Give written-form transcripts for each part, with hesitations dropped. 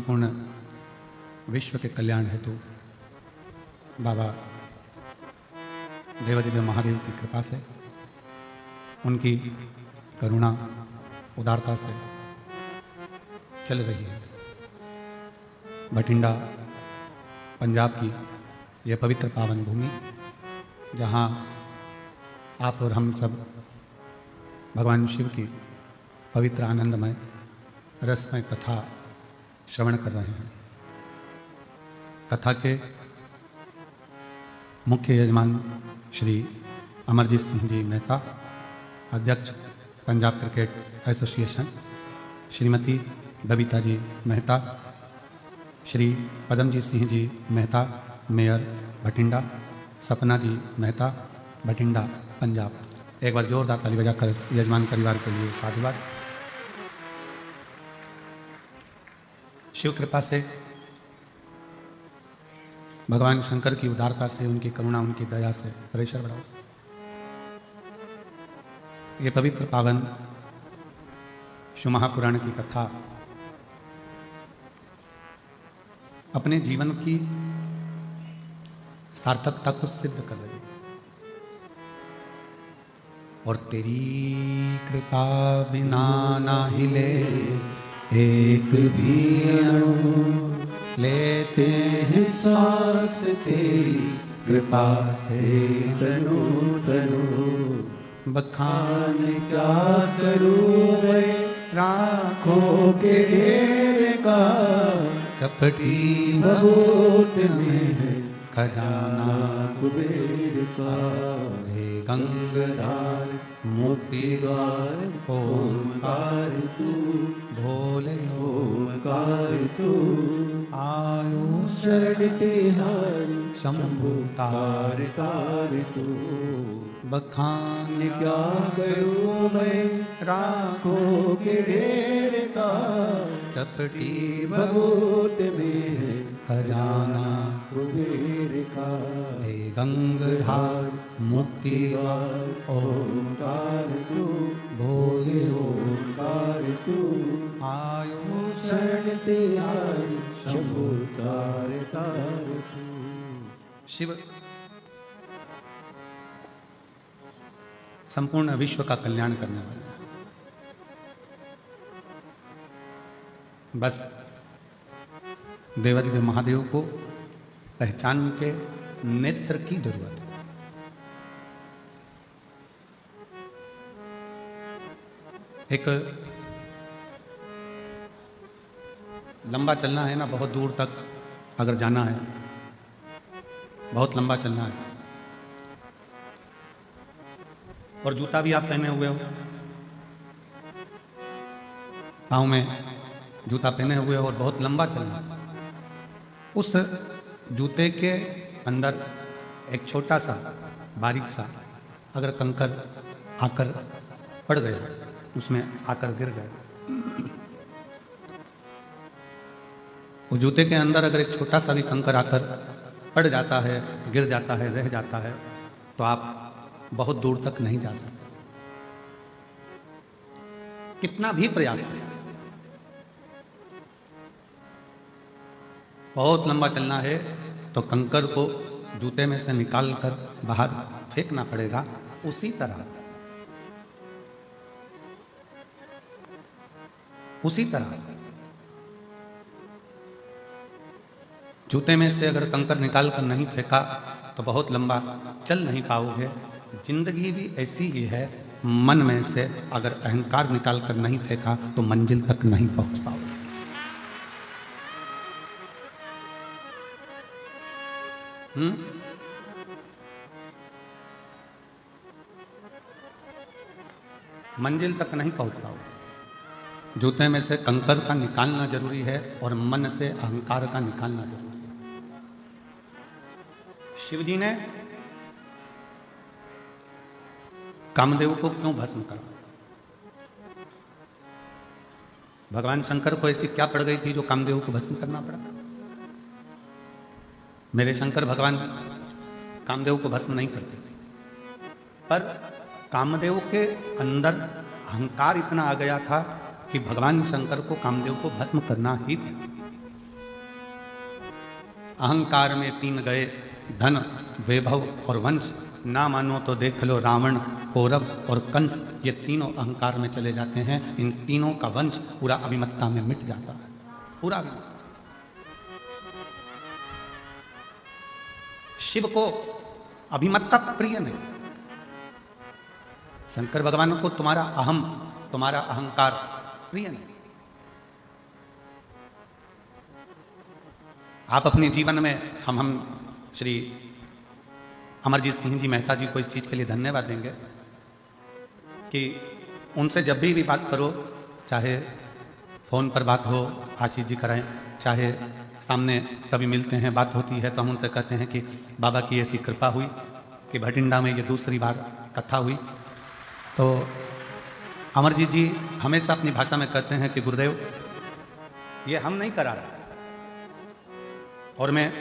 संपूर्ण विश्व के कल्याण हेतु बाबा देवादिदेव महादेव की कृपा से, उनकी करुणा उदारता से चल रही है। बठिंडा पंजाब की यह पवित्र पावन भूमि, जहाँ आप और हम सब भगवान शिव की पवित्र आनंदमय रसमय कथा श्रवण कर रहे हैं। कथा के मुख्य यजमान श्री अमरजीत सिंह जी मेहता, अध्यक्ष Punjab cricket association, Shrimati Babita ji Mehta, Shri पदमजीत Singh ji Mehta, mayor Bathinda, सपना जी मेहता, बठिंडा पंजाब। एक बार जोरदार ताली बजाकर यजमान परिवार के लिए साधुवाद। शिव कृपा से, भगवान शंकर की उदारता से, उनकी करुणा, उनकी दया से प्रेशर बढ़ाओ। ये पवित्र पावन शिव महापुराण की कथा अपने जीवन की सार्थकता को सिद्ध कर रही है। और तेरी कृपा बिना ना हिले एक भी अणु, लेते हैं सांस तेरी कृपा से तनु तनु। बखान क्या करूं मैं राखों के ढेर का, चपटी बहुत में है खजाना कुबेर का। हे गंगाधार मुक्ति द्वार ओमकार तू, भोले ओमकार तू। आयो शरण तिहारी शंभु तार तार तू। बखान क्या करूं मैं राखों के ढेर का, चपटी बहुत में खजाना कुबेर का। हे गंगाधार मुक्ति द्वार ओमकार तू, भोले ओमकार तू। आयो शरण तिहारी शंभु तार तार तू। शिव संपूर्ण विश्व का कल्याण करने वाले हैं। बस देवादिदेव महादेव को पहचान के नेत्र की जरूरत है। एक लंबा चलना है ना, बहुत दूर तक अगर जाना है, बहुत लंबा चलना है, और जूता भी आप पहने हुए हो, पाँव में जूता पहने हुए हो और बहुत लंबा चलना, उस जूते के अंदर एक छोटा सा बारीक सा अगर कंकर आकर पड़ गया, उसमें आकर गिर गया, उस जूते के अंदर अगर एक छोटा सा भी कंकर आकर पड़ जाता है, गिर जाता है, रह जाता है, तो आप बहुत दूर तक नहीं जा सकते। कितना भी प्रयास करें, बहुत लंबा चलना है तो कंकर को जूते में से निकाल कर बाहर फेंकना पड़ेगा। उसी तरह जूते में से अगर कंकर निकाल कर नहीं फेंका तो बहुत लंबा चल नहीं पाओगे। जिंदगी भी ऐसी ही है, मन में से अगर अहंकार निकाल कर नहीं फेंका तो मंजिल तक नहीं पहुंच पाओगे। मंजिल तक नहीं पहुंच पाओगे। जूते में से कंकर का निकालना जरूरी है और मन से अहंकार का निकालना जरूरी है। शिव जी ने कामदेव को क्यों भस्म करा? भगवान शंकर को ऐसी क्या पड़ गई थी जो कामदेव को भस्म करना पड़ा? मेरे शंकर भगवान कामदेव को भस्म नहीं करते थे, पर कामदेव के अंदर अहंकार इतना आ गया था कि भगवान शंकर को कामदेव को भस्म करना ही था। अहंकार में तीन गए, धन, वैभव और वंश। ना मानो तो देख लो रावण, कौरव और कंस, ये तीनों अहंकार में चले जाते हैं। इन तीनों का वंश पूरा अभिमत्ता में मिट जाता है, पूरा अभिमत्ता। शिव को अभिमत्ता प्रिय नहीं। शंकर भगवान को तुम्हारा अहम, तुम्हारा अहंकार प्रिय नहीं। आप अपने जीवन में हम श्री अमरजीत सिंह जी मेहता जी को इस चीज़ के लिए धन्यवाद देंगे कि उनसे जब भी बात करो, चाहे फ़ोन पर बात हो, आशीष जी कराएं, चाहे सामने कभी मिलते हैं, बात होती है, तो हम उनसे कहते हैं कि बाबा की ऐसी कृपा हुई कि भटिंडा में ये दूसरी बार कथा हुई। तो अमरजीत जी हमेशा अपनी भाषा में कहते हैं कि गुरुदेव, ये हम नहीं करा रहे। और मैं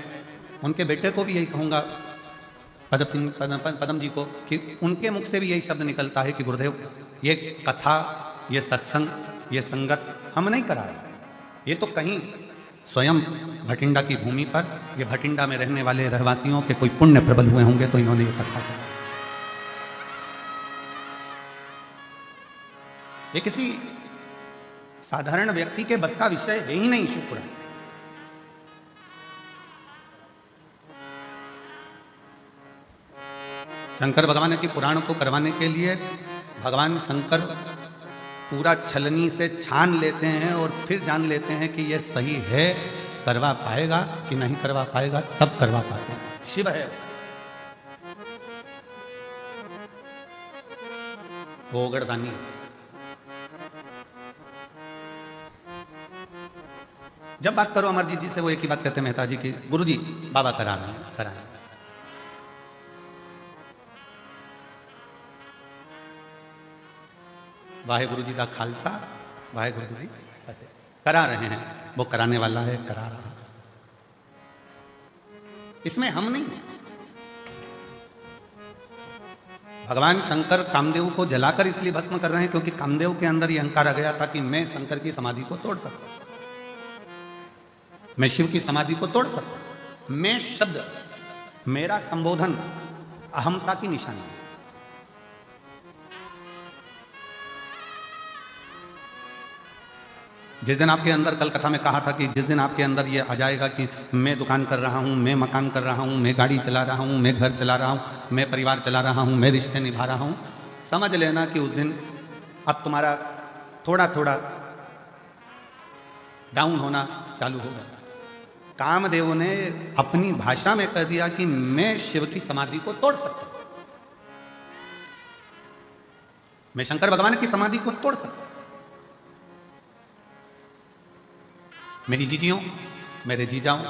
उनके बेटे को भी यही कहूँगा, पदम जी को, कि उनके मुख से भी यही शब्द निकलता है कि गुरुदेव, ये कथा, ये सत्संग, ये संगत हम नहीं करा रहे। ये तो कहीं स्वयं भटिंडा की भूमि पर, ये भटिंडा में रहने वाले रहवासियों के कोई पुण्य प्रबल हुए होंगे तो इन्होंने ये कथा करा। ये किसी साधारण व्यक्ति के बस का विषय है ही नहीं। शुक्र है। शंकर भगवान के पुराण को करवाने के लिए भगवान शंकर पूरा छलनी से छान लेते हैं और फिर जान लेते हैं कि यह सही है, करवा पाएगा कि नहीं करवा पाएगा, तब करवा पाते हैं। शिव है वो, ओगड़दानी। जब बात करो अमरजीत जी से, वो एक ही बात कहते हैं मेहता जी की, गुरु जी बाबा करा रहे हैं, कराएं। वाहे गुरु जी का खालसा, वाहे गुरु जी करा रहे हैं, वो कराने वाला है, करा रहा है। इसमें हम नहीं। भगवान शंकर कामदेव को जलाकर इसलिए भस्म कर रहे हैं क्योंकि कामदेव के अंदर ये अहंकार आ गया था कि मैं शंकर की समाधि को तोड़ सकता हूं, मैं शिव की समाधि को तोड़ सकता हूं। मैं शब्द, मेरा संबोधन अहमता की निशानी है। जिस दिन आपके अंदर, कल कथा में कहा था कि जिस दिन आपके अंदर ये आ जाएगा कि मैं दुकान कर रहा हूँ, मैं मकान कर रहा हूँ, मैं गाड़ी चला रहा हूँ, मैं घर चला रहा हूँ, मैं परिवार चला रहा हूँ, मैं रिश्ते निभा रहा हूँ, समझ लेना कि उस दिन अब तुम्हारा थोड़ा थोड़ा डाउन होना चालू होगा। कामदेव ने अपनी भाषा में कह दिया कि मैं शिव की समाधि को तोड़ सकता हूं, मैं शंकर भगवान की समाधि को तोड़ सकता हूं। मेरी जीजियों, मेरे जीजाओं,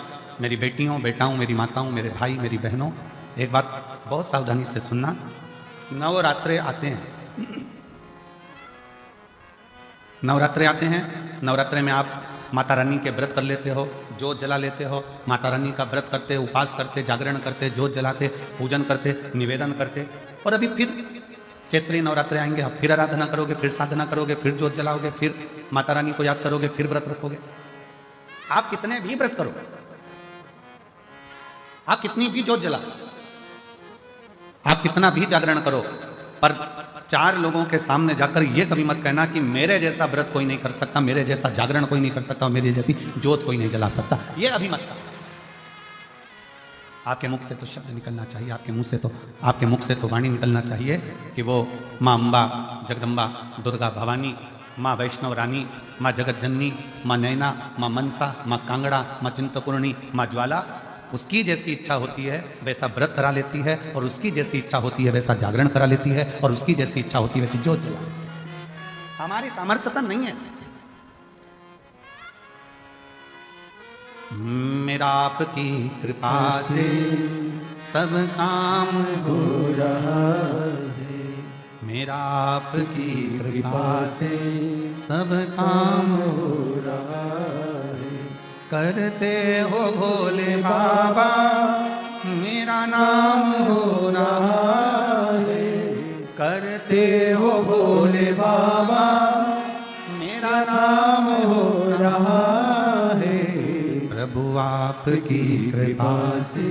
मेरी बेटियों, बेटाओं, मेरी माताओं, मेरे भाई, मेरी बहनों, एक बात बहुत सावधानी से सुनना। नवरात्रे आते हैं, नवरात्रे आते हैं। नवरात्रे में आप माता रानी के व्रत कर लेते हो, जोत जला लेते हो, माता रानी का व्रत करते, उपास करते, जागरण करते, जोत जलाते, पूजन करते, निवेदन करते। और अभी फिर चैत्री नवरात्रे आएंगे, आप फिर आराधना करोगे, फिर साधना करोगे, फिर जोत जलाओगे, फिर माता रानी को याद करोगे, फिर व्रत रखोगे। आप कितने भी व्रत करो, आप कितनी भी जोत जलाओ, आप कितना भी जागरण करो, पर 4 लोगों के सामने जाकर ये कभी मत कहना कि मेरे जैसा व्रत कोई नहीं कर सकता, मेरे जैसा जागरण कोई नहीं कर सकता, मेरी जैसी जोत कोई नहीं जला सकता। ये अभी मत कहना। आपके मुख से तो शब्द निकलना चाहिए, आपके मुख से तो वाणी निकलना चाहिए कि वो माँ अम्बा, जगदम्बा, दुर्गा भवानी, माँ वैष्णव रानी, माँ जगत जननी, माँ नैना, माँ मनसा, माँ कांगड़ा, माँ चिंतपूर्णी, माँ ज्वाला, उसकी जैसी इच्छा होती है वैसा व्रत करा लेती है, और उसकी जैसी इच्छा होती है वैसा जागरण करा लेती है, और उसकी जैसी इच्छा होती है वैसी जोत जला लेती है। हमारी सामर्थ्यता नहीं है। मेरा आपकी कृपा से सब काम हो रहा है, मेरा आपकी कृपा से सब काम हो रहा है। करते हो भोले बाबा मेरा नाम हो रहा है, करते हो भोले बाबा मेरा नाम हो रहा है। प्रभु आपकी कृपा से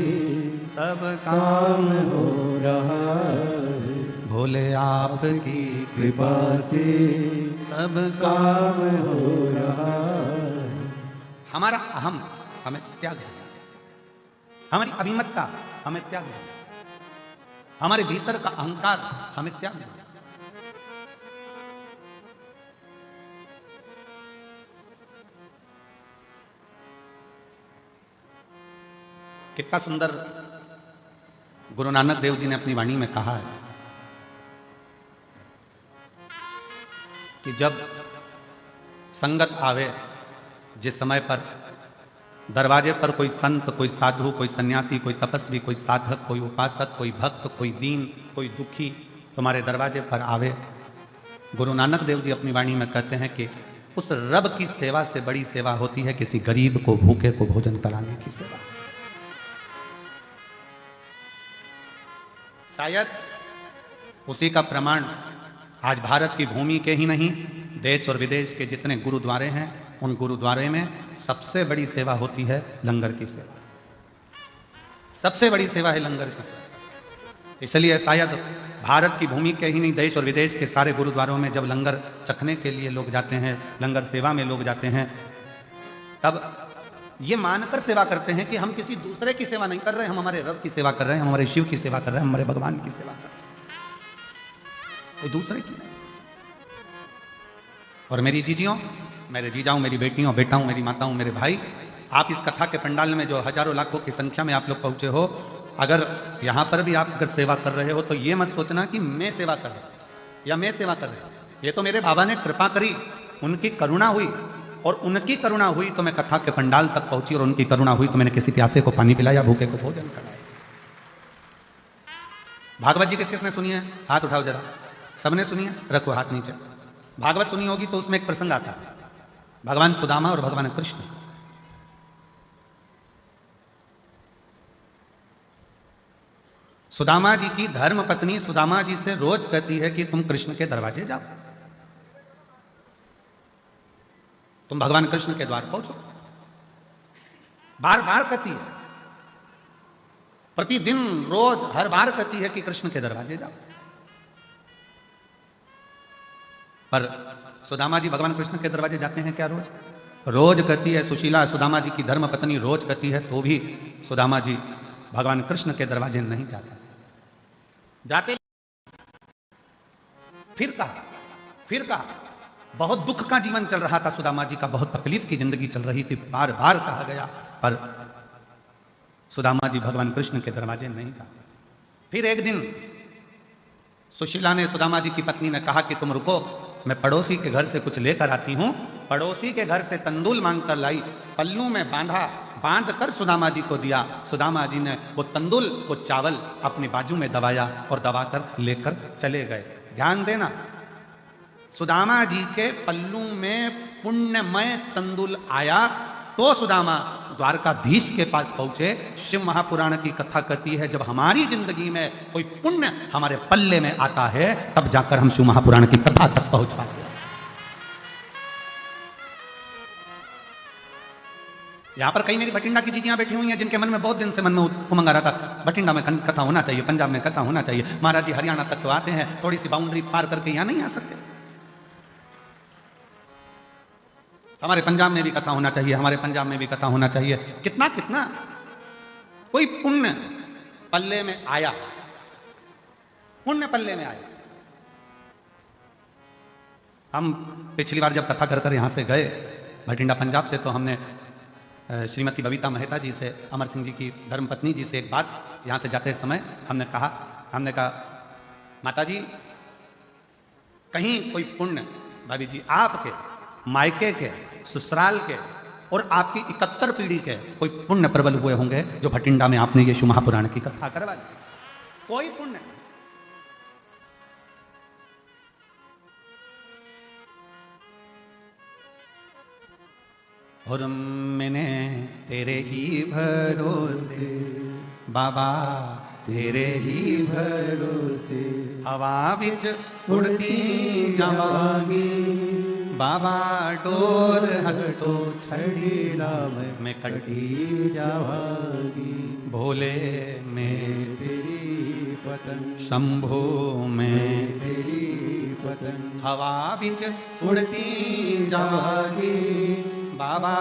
सब काम हो रहा है, भोले आपकी कृपा से सब काम हो रहा है। हमारा अहम हमें त्याग है, हमारी अभिमतता हमें त्याग है, हमारे भीतर का अहंकार हमें त्याग है। कितना सुंदर गुरु नानक देव जी ने अपनी वाणी में कहा है कि जब संगत आवे, जिस समय पर दरवाजे पर कोई संत, कोई साधु, कोई सन्यासी, कोई तपस्वी, कोई साधक, कोई उपासक, कोई भक्त, कोई दीन, कोई दुखी तुम्हारे दरवाजे पर आवे, गुरु नानक देव जी अपनी वाणी में कहते हैं कि उस रब की सेवा से बड़ी सेवा होती है किसी गरीब को, भूखे को भोजन कराने की सेवा। शायद उसी का प्रमाण आज भारत की भूमि के ही नहीं, देश और विदेश के जितने गुरुद्वारे हैं, उन गुरुद्वारे में सबसे बड़ी सेवा होती है लंगर की सेवा। सबसे बड़ी सेवा है लंगर की सेवा। इसलिए शायद भारत की भूमि के ही नहीं, देश और विदेश के सारे गुरुद्वारों में जब लंगर चखने के लिए लोग जाते हैं, लंगर सेवा में लोग जाते हैं, तब ये मानकर सेवा करते हैं कि हम किसी दूसरे की सेवा नहीं कर रहे, हम हमारे रब की सेवा कर रहे हैं, हम हमारे शिव की सेवा कर रहे हैं, हमारे भगवान की सेवा कर रहे हैं, कोई दूसरे की नहीं। और मेरी जीजियों, मेरे जीजाओं, मेरी बेटियों, बेटाओं, मेरी माताओं, मेरे भाई, आप इस कथा के पंडाल में जो हजारों लाखों की संख्या में आप लोग पहुंचे हो, अगर यहां पर भी आप अगर सेवा कर रहे हो तो ये मत सोचना कि मैं सेवा कर रहा हूं या मैं सेवा कर रहा हूं। ये तो मेरे बाबा ने कृपा करी, उनकी करुणा हुई, और उनकी करुणा हुई तो मैं कथा के पंडाल तक पहुंची, और उनकी करुणा हुई तो मैंने किसी प्यासे को पानी पिलाया, भूखे को भोजन कराया। भागवत जी किस किसने सुनी है? हाथ उठाओ जरा। सबने सुनी है? रखो हाथ नीचे। भागवत सुनी होगी तो उसमें एक प्रसंग आता है, भगवान सुदामा और भगवान कृष्ण। सुदामा जी की धर्म पत्नी सुदामा जी से रोज कहती है कि तुम कृष्ण के दरवाजे जाओ, तुम भगवान कृष्ण के द्वार पहुंचो। बार बार कहती है, प्रतिदिन रोज हर बार कहती है कि कृष्ण के दरवाजे जाओ। पर सुदामा जी भगवान कृष्ण के दरवाजे जाते हैं क्या रोज? रोज कहती है सुशीला, सुदामा जी की धर्म पत्नी रोज कहती है, तो भी सुदामा जी भगवान कृष्ण के दरवाजे नहीं जाते। फिर कहा बहुत दुख का जीवन चल रहा था सुदामा जी का, बहुत तकलीफ की जिंदगी चल रही थी, बार बार कहा गया, पर सुदामा जी भगवान कृष्ण के दरवाजे नहीं जाते। फिर एक दिन सुशीला ने, सुदामा जी की पत्नी ने कहा कि तुम रुको, मैं पड़ोसी के घर से कुछ लेकर आती हूं। पड़ोसी के घर से तंदूल मांग कर लाई, पल्लू में बांध कर सुदामा जी को दिया। सुदामा जी ने वो तंदूल, वो चावल अपनी बाजू में दबाया और दबाकर लेकर चले गए। ध्यान देना, सुदामा जी के पल्लू में पुण्यमय तंदूल आया तो सुदामा द्वारकाधीश के पास पहुंचे। शिव महापुराण की कथा कहती है, जब हमारी जिंदगी में कोई पुण्य हमारे पल्ले में आता है, तब जाकर हम शिव महापुराण की कथा तक पहुंच पाते हैं। यहां पर कई मेरी भटिंडा की जीजियां बैठी हुई हैं, जिनके मन में बहुत दिन से मन में उमंग आ रहा था, भटिंडा में कथा होना चाहिए, पंजाब में कथा होना चाहिए। महाराज जी हरियाणा तक तो आते हैं, थोड़ी सी बाउंड्री पार करके यहां नहीं आ सकते? हमारे पंजाब में भी कथा होना चाहिए, हमारे पंजाब में भी कथा होना चाहिए। कितना कितना कोई पुण्य पल्ले में आया, पुण्य पल्ले में आया। हम पिछली बार जब कथा कर कर यहां से गए भटिंडा पंजाब से, तो हमने श्रीमती बबीता मेहता जी से, अमर सिंह जी की धर्मपत्नी जी से एक बात यहाँ से जाते समय हमने कहा माता जी, कहीं कोई पुण्य, भाभी जी आपके मायके के, ससुराल के और आपकी 71 पीढ़ी के कोई पुण्य प्रबल हुए होंगे जो भटिंडा में आपने ये शिव महापुराण की कथा करवा दी? कोई पुण्य। और मैंने तेरे ही भरोसे बाबा, तेरे ही भरोसे हवा विच उड़ती जावांगी, बाबा डोर हटो छड़ी राम में कटी जावागी भोले में तेरी पतंग शंभू में तेरी पतंग हवा बिच उड़ती जावागी बाबा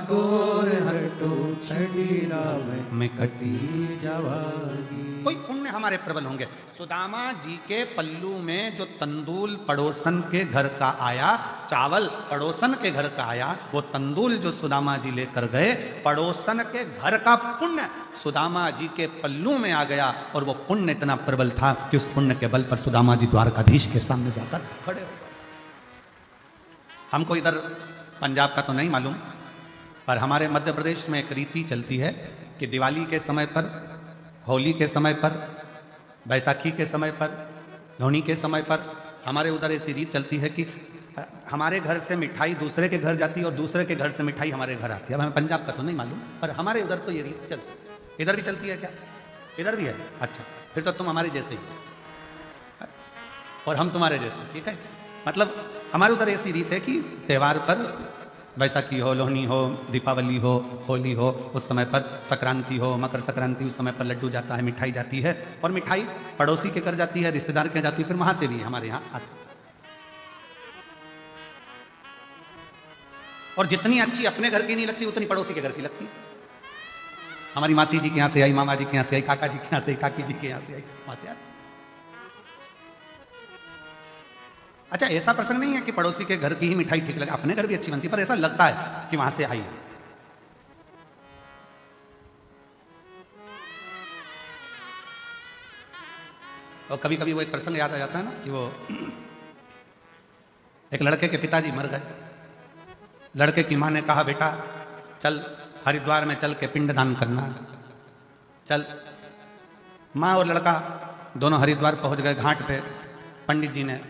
डोर हटो छड़ी राम में कटी जावागी कोई पुण्य हमारे प्रबल होंगे। सुदामा जी के पल्लू में जो तंदूल पड़ोसन के घर का आया, चावल पड़ोसन के घर का आया, वो तंदूल जो सुदामा जी लेकर गए, पड़ोसन के घर का पुण्य सुदामा जी के पल्लू में आ गया। और वो पुण्य इतना प्रबल था कि उस पुण्य के बल पर सुदामा जी द्वारकाधीश के सामने जाकर खड़े हो गए। हमको इधर पंजाब का तो नहीं मालूम, पर हमारे मध्य प्रदेश में एक रीति चलती है कि दिवाली के समय पर, होली के समय पर, बैसाखी के समय पर, लोहड़ी के समय पर हमारे उधर ऐसी रीत चलती है कि हमारे घर से मिठाई दूसरे के घर जाती है और दूसरे के घर से मिठाई हमारे घर आती है। अब हमें पंजाब का तो नहीं मालूम, पर हमारे उधर तो ये रीत चलती है। इधर भी चलती है क्या? इधर भी है। अच्छा, फिर तो तुम हमारे जैसे ही और हम तुम्हारे जैसे, ठीक है। मतलब हमारे उधर ऐसी रीत है कि त्यौहार पर, बैसाखी हो, लोहनी हो, दीपावली हो, होली हो, उस समय पर संक्रांति हो, मकर संक्रांति, उस समय पर लड्डू जाता है, मिठाई जाती है। और मिठाई पड़ोसी के घर जाती है, रिश्तेदार के जाती है, फिर वहां से भी हमारे यहाँ आती है। और जितनी अच्छी अपने घर की नहीं लगती उतनी पड़ोसी के घर की लगती है। हमारी मासी जी के यहाँ से आई, मामा जी के यहाँ से आई, काका जी के यहाँ से आई, काकी जी के यहाँ से आई, वहां से आई। अच्छा, ऐसा प्रसंग नहीं है कि पड़ोसी के घर की ही मिठाई ठीक लगे, अपने घर भी अच्छी बनती है, पर ऐसा लगता है कि वहां से आई है। और कभी कभी वो एक प्रसंग याद आ जाता है ना कि वो एक लड़के के पिताजी मर गए। लड़के की मां ने कहा, बेटा चल हरिद्वार में चल के पिंडदान करना। चल, मां और लड़का दोनों हरिद्वार पहुंच गए। घाट पे पंडित जी ने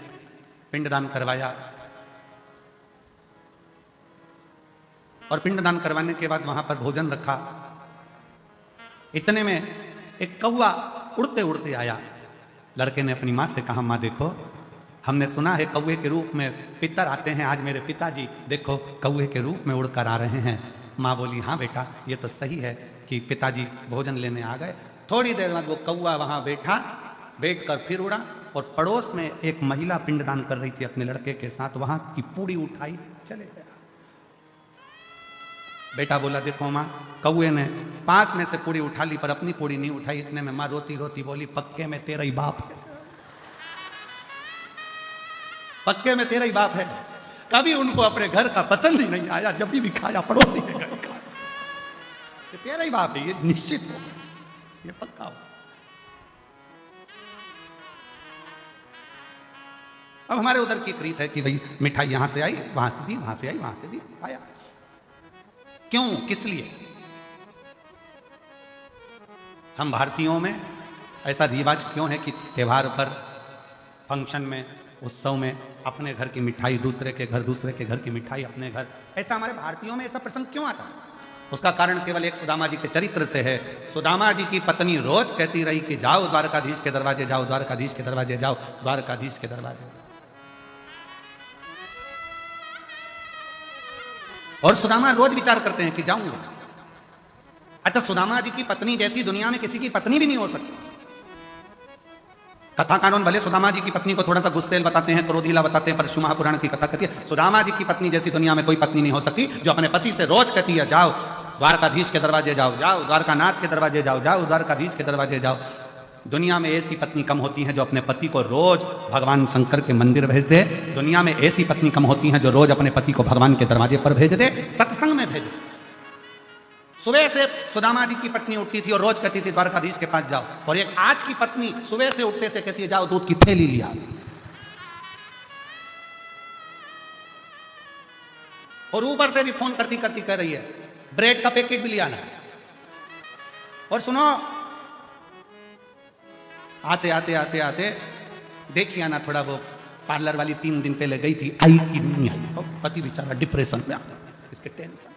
पिंडदान करवाया और पिंडदान करवाने के बाद वहां पर भोजन रखा। इतने में एक कौवा उड़ते उड़ते आया। लड़के ने अपनी मां से कहा, मां देखो, हमने सुना है कौवे के रूप में पितर आते हैं, आज मेरे पिताजी देखो कौवे के रूप में उड़कर आ रहे हैं। मां बोली, हाँ बेटा, ये तो सही है कि पिताजी भोजन लेने आ गए। थोड़ी देर बाद वो कौवा वहां बैठा, बैठकर फिर उड़ा और पड़ोस में एक महिला पिंडदान कर रही थी अपने लड़के के साथ, वहां की पूड़ी उठाई चले गया। बेटा बोला, देखो मां, कौवे ने पास में से पूड़ी उठा ली पर अपनी पूड़ी नहीं उठाई। इतने में मां रोती रोती बोली, पक्के में तेरा ही बाप है, पक्के में तेरा ही बाप है। कभी उनको अपने घर का पसंद ही नहीं आया, जब भी खाया पड़ोसी के घर का। तेरा ही बाप है, ये निश्चित हो गया, ये पक्का हो। अब हमारे उधर की एक रीत है कि भाई मिठाई यहां से आई, वहां से दी, वहां से आई, वहां से दी, आया। क्यों, किस लिए? हम भारतीयों में ऐसा रिवाज क्यों है कि त्योहार पर, फंक्शन में, उत्सव में अपने घर की मिठाई दूसरे के घर, दूसरे के घर की मिठाई अपने घर? ऐसा हमारे भारतीयों में ऐसा प्रसंग क्यों आता है? उसका कारण केवल एक सुदामा जी के चरित्र से है। सुदामा जी की पत्नी रोज कहती रही कि जाओ द्वारकाधीश के दरवाजे जाओ, द्वारकाधीश के दरवाजे जाओ, द्वारकाधीश के दरवाजे। और सुदामा रोज विचार करते हैं कि जाऊंगा। अच्छा, सुदामा जी की पत्नी जैसी दुनिया में किसी की पत्नी भी नहीं हो सकती। कथा कानून भले सुदामा जी की पत्नी को थोड़ा सा गुस्सेल बताते हैं, क्रोधीला बताते हैं, पर शिव महापुराण की कथा कहती है सुदामा जी की पत्नी जैसी दुनिया में कोई पत्नी नहीं हो सकती, जो अपने पति से रोज कहती है जाओ द्वारकाधीश के दरवाजे जाओ, जाओ द्वारकानाथ के दरवाजे जाओ, जाओ द्वारकाधीश के दरवाजे जाओ। दुनिया में ऐसी पत्नी कम होती हैं जो अपने पति को रोज भगवान शंकर के मंदिर भेज दे। दुनिया में ऐसी पत्नी कम होती हैं जो रोज अपने पति को भगवान के दरवाजे पर भेज दे, सत्संग में भेज दे। सुबह से सुदामा जी की पत्नी उठती थी और रोज कहती थी द्वारकाधीश के पास जाओ, और एक आज की पत्नी सुबह से उठते से कहती है जाओ दूध की थैली लिया। और ऊपर से भी फोन करती करती कह रही है ब्रेड का पैकेट भी लिया ना। और सुनो, आते आते आते आते देखिए ना, थोड़ा वो पार्लर वाली 3 दिन पहले गई थी, आई कि नहीं आई। तो पति बेचारा डिप्रेशन में आ गया, इसके टेंशन।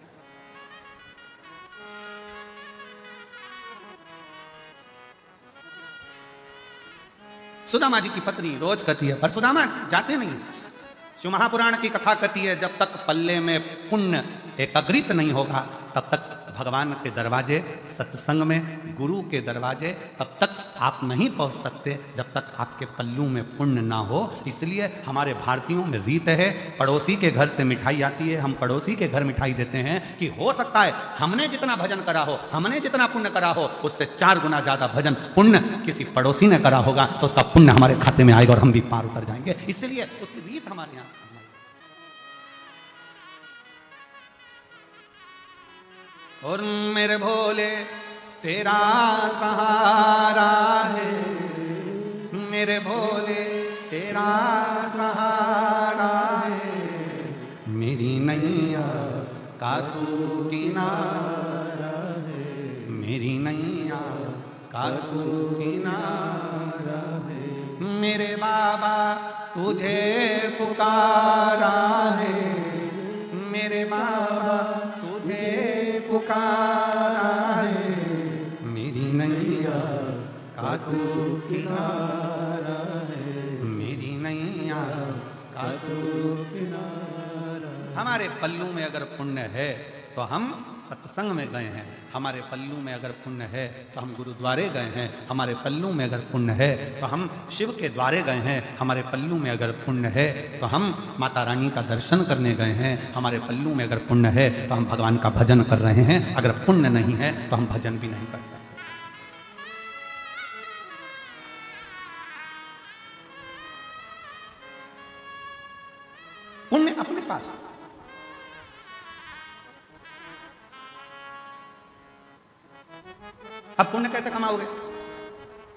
सुदामा जी की पत्नी रोज कहती है, पर सुदामा जाते नहीं। शिव महापुराण की कथा कहती है, जब तक पल्ले में पुण्य एकाग्रित नहीं होगा तब तक भगवान के दरवाजे, सत्संग में गुरु के दरवाजे तब तक आप नहीं पहुंच सकते जब तक आपके पल्लू में पुण्य ना हो। इसलिए हमारे भारतीयों में रीत है, पड़ोसी के घर से मिठाई आती है, हम पड़ोसी के घर मिठाई देते हैं कि हो सकता है हमने जितना भजन करा हो, हमने जितना पुण्य करा हो, उससे 4 गुना ज्यादा भजन पुण्य किसी पड़ोसी ने करा होगा तो उसका पुण्य हमारे खाते में आएगा और हम भी पार उतर जाएंगे। इसलिए उसकी रीत हमारे यहाँ। और मेरे भोले तेरा सहारा है, मेरे भोले तेरा सहारा है, मेरी नैया का तू किनारा है, मेरी नैया का तू किनारा है, मेरे बाबा तुझे पुकारा है, मेरे बाबा तुझे पुकारा है, मेरी नैया का तू किनारा है, मेरी नैया का तू किनारा। हमारे पल्लू में अगर पुण्य है तो हम सत्संग में गए हैं, हमारे पल्लू में अगर पुण्य है तो हम गुरुद्वारे गए हैं, हमारे पल्लू में अगर पुण्य है तो हम शिव के द्वारे गए हैं, हमारे पल्लू में अगर पुण्य है तो हम माता रानी का दर्शन करने गए हैं, हमारे पल्लू में अगर पुण्य है तो हम भगवान का भजन कर रहे हैं। अगर पुण्य नहीं है तो हम भजन भी नहीं कर सकते। पुण्य अपने पास। अब पुण्य कैसे कमाओगे?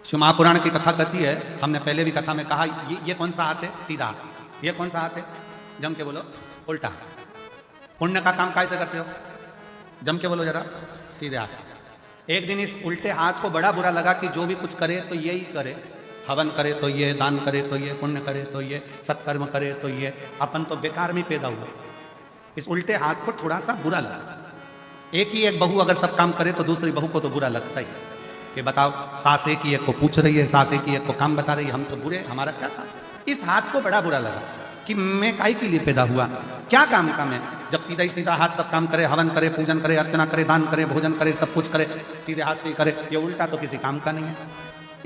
शिव महापुराण की कथा कहती है, हमने पहले भी कथा में कहा, ये कौन सा हाथ है? सीधा हाथ। ये कौन सा हाथ है? जम के बोलो, उल्टा। पुण्य का काम कैसे करते हो? जम के बोलो जरा, सीधे हाथ। एक दिन इस उल्टे हाथ को बड़ा बुरा लगा कि जो भी कुछ करे तो यही करे, हवन करे तो ये, दान करे तो ये, पुण्य करे तो ये, सत्कर्म करे तो ये, अपन तो बेकार में पैदा हुए। इस उल्टे हाथ को थोड़ा सा बुरा लगा। एक ही एक बहू अगर सब काम करे तो दूसरी बहू को तो बुरा लगता ही कि बताओ, सास एक ही एक को पूछ रही है, सास एक ही एक को काम बता रही है, हम तो बुरे, हमारा क्या काम? इस हाथ को बड़ा बुरा लगा कि मैं काहे के लिए पैदा हुआ, क्या काम का मैं? जब सीधा ही सीधा हाथ सब काम करे, हवन करे, पूजन करे, अर्चना करे, दान करे, भोजन करे, सब कुछ करे, सीधे हाथ से ही करे, ये उल्टा तो किसी काम का नहीं है।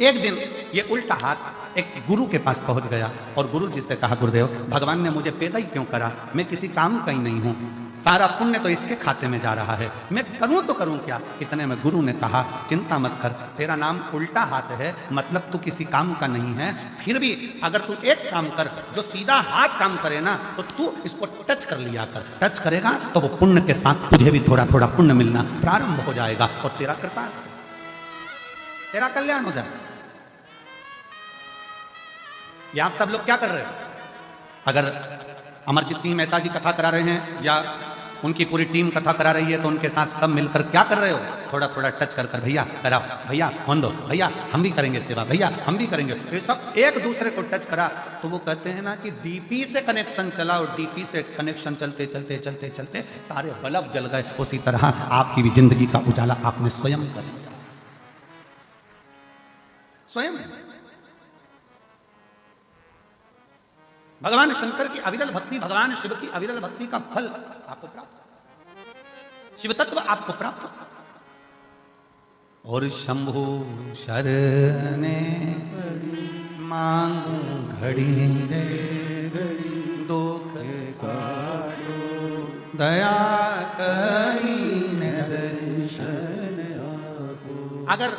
एक दिन ये उल्टा हाथ एक गुरु के पास पहुंच गया और गुरु जी से कहा, गुरुदेव, भगवान ने मुझे पैदा ही क्यों करा? मैं किसी काम का ही नहीं हूं, सारा पुण्य तो इसके खाते में जा रहा है, मैं करूं तो करूं क्या? इतने में गुरु ने कहा, चिंता मत कर, तेरा नाम उल्टा हाथ है, मतलब तू किसी काम का नहीं है, फिर भी अगर तू एक काम कर, जो सीधा हाथ काम करे ना, तो तू इसको टच कर लिया कर, टच करेगा तो वो पुण्य के साथ तुझे भी थोड़ा थोड़ा पुण्य मिलना प्रारंभ हो जाएगा और तेरा कृपा, तेरा कल्याण हो जाएगा। ये आप सब लोग क्या कर रहे हो? अगर अमरजीत सिंह मेहता जी कथा करा रहे हैं या उनकी पूरी टीम कथा करा रही है तो उनके साथ सब मिलकर क्या कर रहे हो? थोड़ा थोड़ा टच कर कर, भैया कराओ, भैया होन दो, भैया हम भी करेंगे सेवा, भैया हम भी करेंगे। ये सब एक दूसरे को टच करा तो वो कहते हैं ना कि डीपी से कनेक्शन चला और डीपी से कनेक्शन चलते चलते चलते चलते सारे बल्ब जल गए। उसी तरह आपकी भी जिंदगी का उजाला आपने स्वयं कर लिया, स्वयं। भगवान शंकर की अविरल भक्ति, भगवान शिव की अविरल भक्ति का फल आपको प्राप्त, शिव तत्व आपको प्राप्त। और शंभु शरणे मांगू घड़ी रे, दुख काटो दया करीने दर्शन आपो। अगर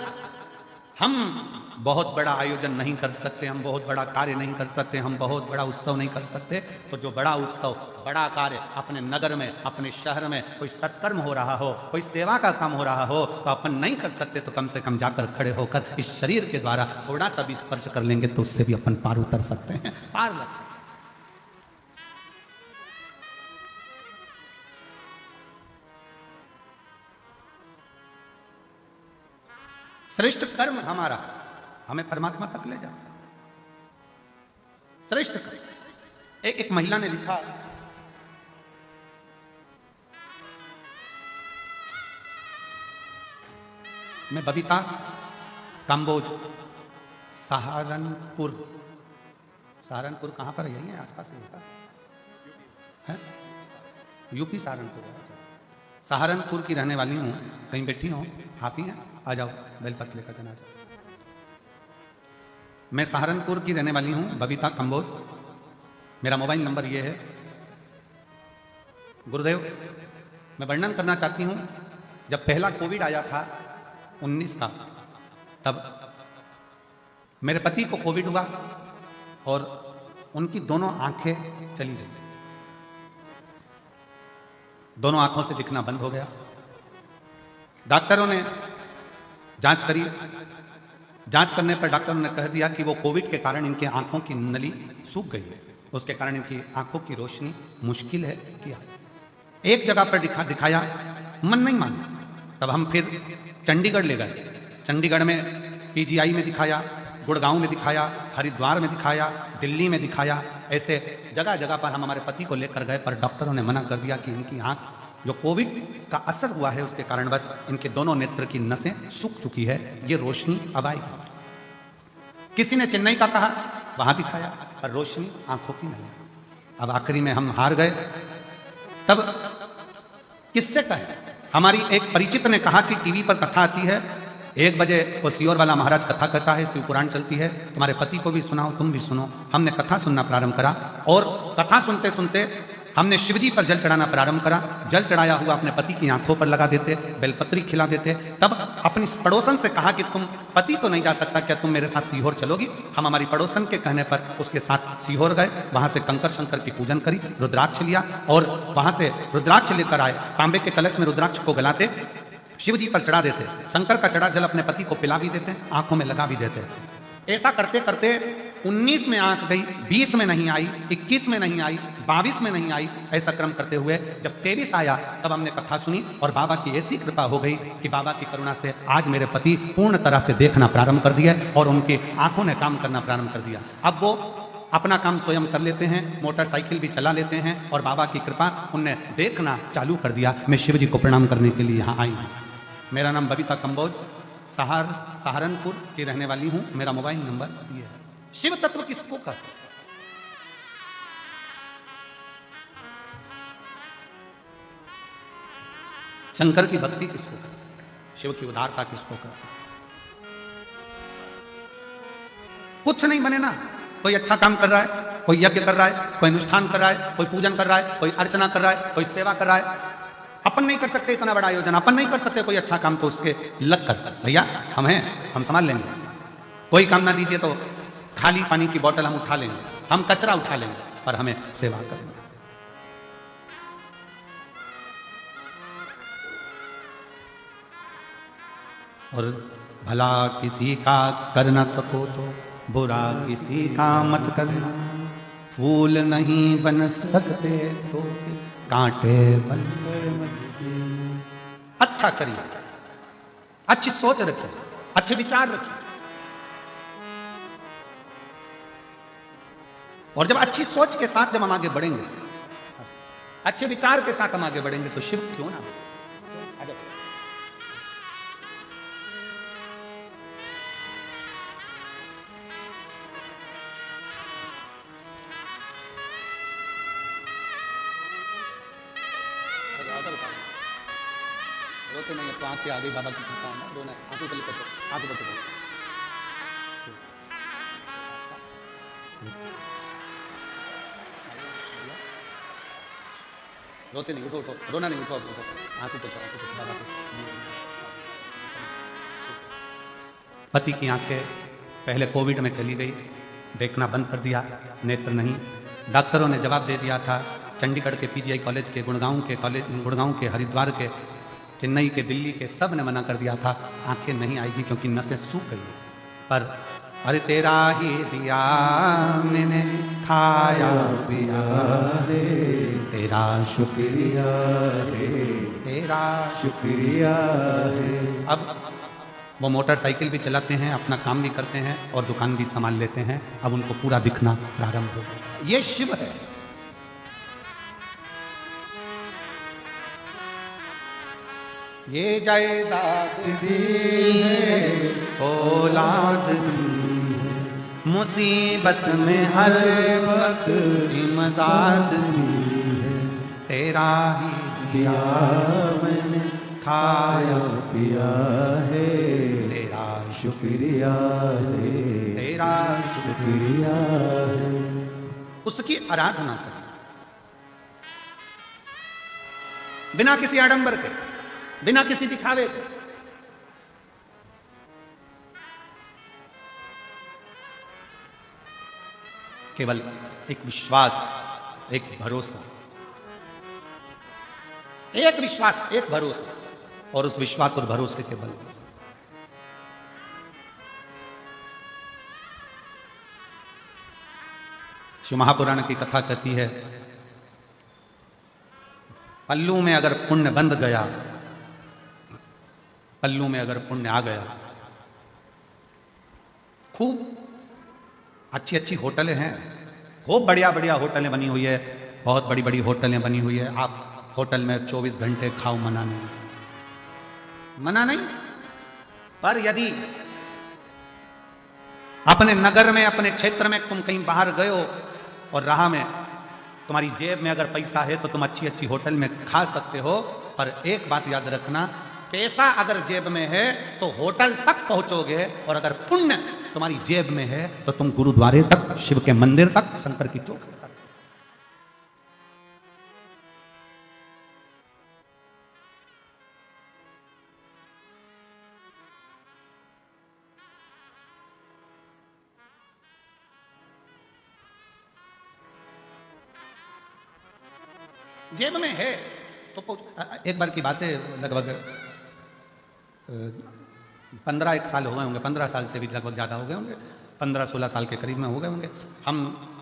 हम बहुत बड़ा आयोजन नहीं कर सकते, हम बहुत बड़ा कार्य नहीं कर सकते, हम बहुत बड़ा उत्सव नहीं कर सकते, तो जो बड़ा उत्सव, बड़ा कार्य अपने नगर में, अपने शहर में कोई सत्कर्म हो रहा हो, कोई सेवा का काम हो रहा हो, तो अपन नहीं कर सकते तो कम से कम जाकर खड़े होकर इस शरीर के द्वारा थोड़ा सा भी स्पर्श कर लेंगे तो उससे भी अपन पार उतर सकते हैं, पार लग सकते हैं। श्रेष्ठ कर्म हमारा हमें परमात्मा तक ले जाता है। श्रेष्ठ कर्म। एक महिला ने लिखा, मैं बबीता, काम्बोज, सहारनपुर, सहारनपुर कहां पर है? यही है आसपास ही होता। है? यूपी सहारनपुर। सहारनपुर की रहने वाली हूँ, कहीं बैठी हूँ, आप ही हैं, आ जाओ बेलपत्र लेकर के आ जाओ। मैं सहारनपुर की रहने वाली हूँ, बबीता कंबोज। मेरा मोबाइल नंबर ये है। गुरुदेव, मैं वर्णन करना चाहती हूँ, जब पहला कोविड आया था 19 का, तब मेरे पति को कोविड हुआ और उनकी दोनों आंखें चली गई, दोनों आंखों से दिखना बंद हो गया। डॉक्टरों ने जांच करी, जांच करने पर डॉक्टरों ने कह दिया कि वो कोविड के कारण इनके आंखों की नली सूख गई है, उसके कारण इनकी आंखों की रोशनी मुश्किल है किया। एक जगह पर दिखाया, मन नहीं माना। तब हम फिर चंडीगढ़ ले गए। चंडीगढ़ में पीजीआई में दिखाया, गुड़गांव में दिखाया, हरिद्वार में दिखाया, दिल्ली में दिखाया। ऐसे जगह जगह पर हम हमारे पति को लेकर गए, पर डॉक्टरों ने मना कर दिया कि इनकी आंख जो कोविड का असर हुआ है उसके कारण बस इनके दोनों नेत्र की नसें सूख चुकी है, ये रोशनी अब आएगी। किसी ने चेन्नई का कहा, वहां दिखाया, पर रोशनी आंखों की नहीं। अब आखिरी में हम हार गए। तब किससे कहे? हमारी एक परिचित ने कहा कि टीवी पर कथा आती है, 1 बजे वो सियोर वाला महाराज कथा कहता है, शिव पुराण चलती है, तुम्हारे पति को भी सुनाओ, तुम भी सुनो। हमने कथा सुनना प्रारंभ करा और कथा सुनते सुनते हमने शिवजी पर जल चढ़ाना प्रारंभ करा। जल चढ़ाया हुआ अपने पति की आंखों पर लगा देते, बेलपत्री खिला देते। तब अपनी पड़ोसन से कहा कि तुम, पति तो नहीं जा सकता, क्या तुम मेरे साथ सीहोर चलोगी? हम हमारी पड़ोसन के कहने पर उसके साथ सीहोर गए। वहां से कंकर शंकर की पूजन करी, रुद्राक्ष लिया और वहां से रुद्राक्ष लेकर आए। तांबे के कलश में रुद्राक्ष को गलाते, शिव जी पर चढ़ा देते, शंकर का चढ़ा जल अपने पति को पिला भी देते, आंखों में लगा भी देते। ऐसा करते करते 19 में आंख गई, 20 में नहीं आई, 21 में नहीं आई, 22 में नहीं आई। ऐसा क्रम करते हुए जब 23 आया तब हमने कथा सुनी और बाबा की ऐसी कृपा हो गई कि बाबा की करुणा से आज मेरे पति पूर्ण तरह से देखना प्रारंभ कर दिया और उनकी आंखों ने काम करना प्रारंभ कर दिया। अब वो अपना काम स्वयं कर लेते हैं, मोटरसाइकिल भी चला लेते हैं और बाबा की कृपा उनने देखना चालू कर दिया। मैं शिव जी को प्रणाम करने के लिए यहाँ आई हूँ। मेरा नाम बबीता कंबोज, सहारनपुर की रहने वाली हूँ। मेरा मोबाइल नंबर ये है। शिव तत्व किसको कहते हैं? शंकर की भक्ति किसको कहते हैं? शिव की उदारता किसको कहते हैं? कुछ नहीं बने ना। कोई अच्छा काम कर रहा है, कोई यज्ञ कर रहा है, कोई अनुष्ठान कर रहा है, कोई पूजन कर रहा है, कोई अर्चना कर रहा है, कोई सेवा कर रहा है। अपन नहीं कर सकते इतना बड़ा आयोजन, अपन नहीं कर सकते कोई अच्छा काम, तो उसके लग कर भैया हम हैं, हम संभाल लेंगे। कोई काम ना दीजिए तो खाली पानी की बोतल हम उठा लेंगे, हम कचरा उठा लेंगे, पर हमें सेवा करनी। और भला किसी का कर न सको तो बुरा किसी का मत करना। फूल नहीं बन सकते तो कांटे बनकर मत। अच्छा करिए, अच्छी सोच रखिए, अच्छे विचार रखिए। और जब अच्छी सोच के साथ जब हम आगे बढ़ेंगे, अच्छे विचार के साथ हम आगे बढ़ेंगे, तो शिव क्यों ना। रोते नहीं है तो आंखें आ गई बाबा की कृपा है, रोना आंसू चले करते, आंसू बचे। रोते नहीं, उठो उठो, रोना नहीं, उठो उठो, आंसू बचो, आंसू बचो बाबा के। पति की आंखें पहले कोविड में चली गई, देखना बंद कर दिया, नेत्र नहीं। डॉक्टरों ने जवाब दे दिया था, चंडीगढ़ के पीजीआई कॉलेज के, गुड़गांव के, हरिद्वार के, चेन्नई के, दिल्ली के, सब ने मना कर दिया था आंखें नहीं आएगी क्योंकि नसें सूख गई। पर अरे तेरा ही दिया मैंने खाया पिया रे, तेरा शुक्रिया रे, तेरा शुक्रिया रे। अब वो मोटरसाइकिल भी चलाते हैं, अपना काम भी करते हैं और दुकान भी संभाल लेते हैं। अब उनको पूरा दिखना प्रारंभ हो गया। ये शिव है। ये जायदाद औलाद मुसीबत में हर वक्त इमदाद तेरा ही दिया मैंने, खाया पिया है, तेरा शुक्रिया है, तेरा शुक्रिया है। उसकी आराधना करें बिना किसी आडंबर के, बिना किसी दिखावे के। केवल एक विश्वास, एक भरोसा, एक विश्वास, एक भरोसा, और उस विश्वास और भरोसे के बल पर शिव महापुराण की कथा कहती है, पल्लू में अगर पुण्य बंध गया, पल्लू में अगर पुण्य आ गया, खूब अच्छी अच्छी होटलें हैं, खूब बढ़िया बढ़िया होटलें बनी हुई है, बहुत बड़ी बड़ी होटलें बनी हुई है। आप होटल में 24 घंटे खाओ, मना नहीं, मना नहीं। पर यदि अपने नगर में, अपने क्षेत्र में तुम कहीं बाहर गए हो और राह में तुम्हारी जेब में अगर पैसा है तो तुम अच्छी अच्छी होटल में खा सकते हो, पर एक बात याद रखना, पैसा अगर जेब में है तो होटल तक पहुंचोगे, और अगर पुण्य तुम्हारी जेब में है तो तुम गुरुद्वारे तक, शिव के मंदिर तक, शंकर की चौखट तक। जेब में है तो एक बार की बात है, लगभग 15 साल हो गए होंगे, 15 साल से भी लगभग ज़्यादा हो गए होंगे, 15-16 साल के करीब में हो गए होंगे। हम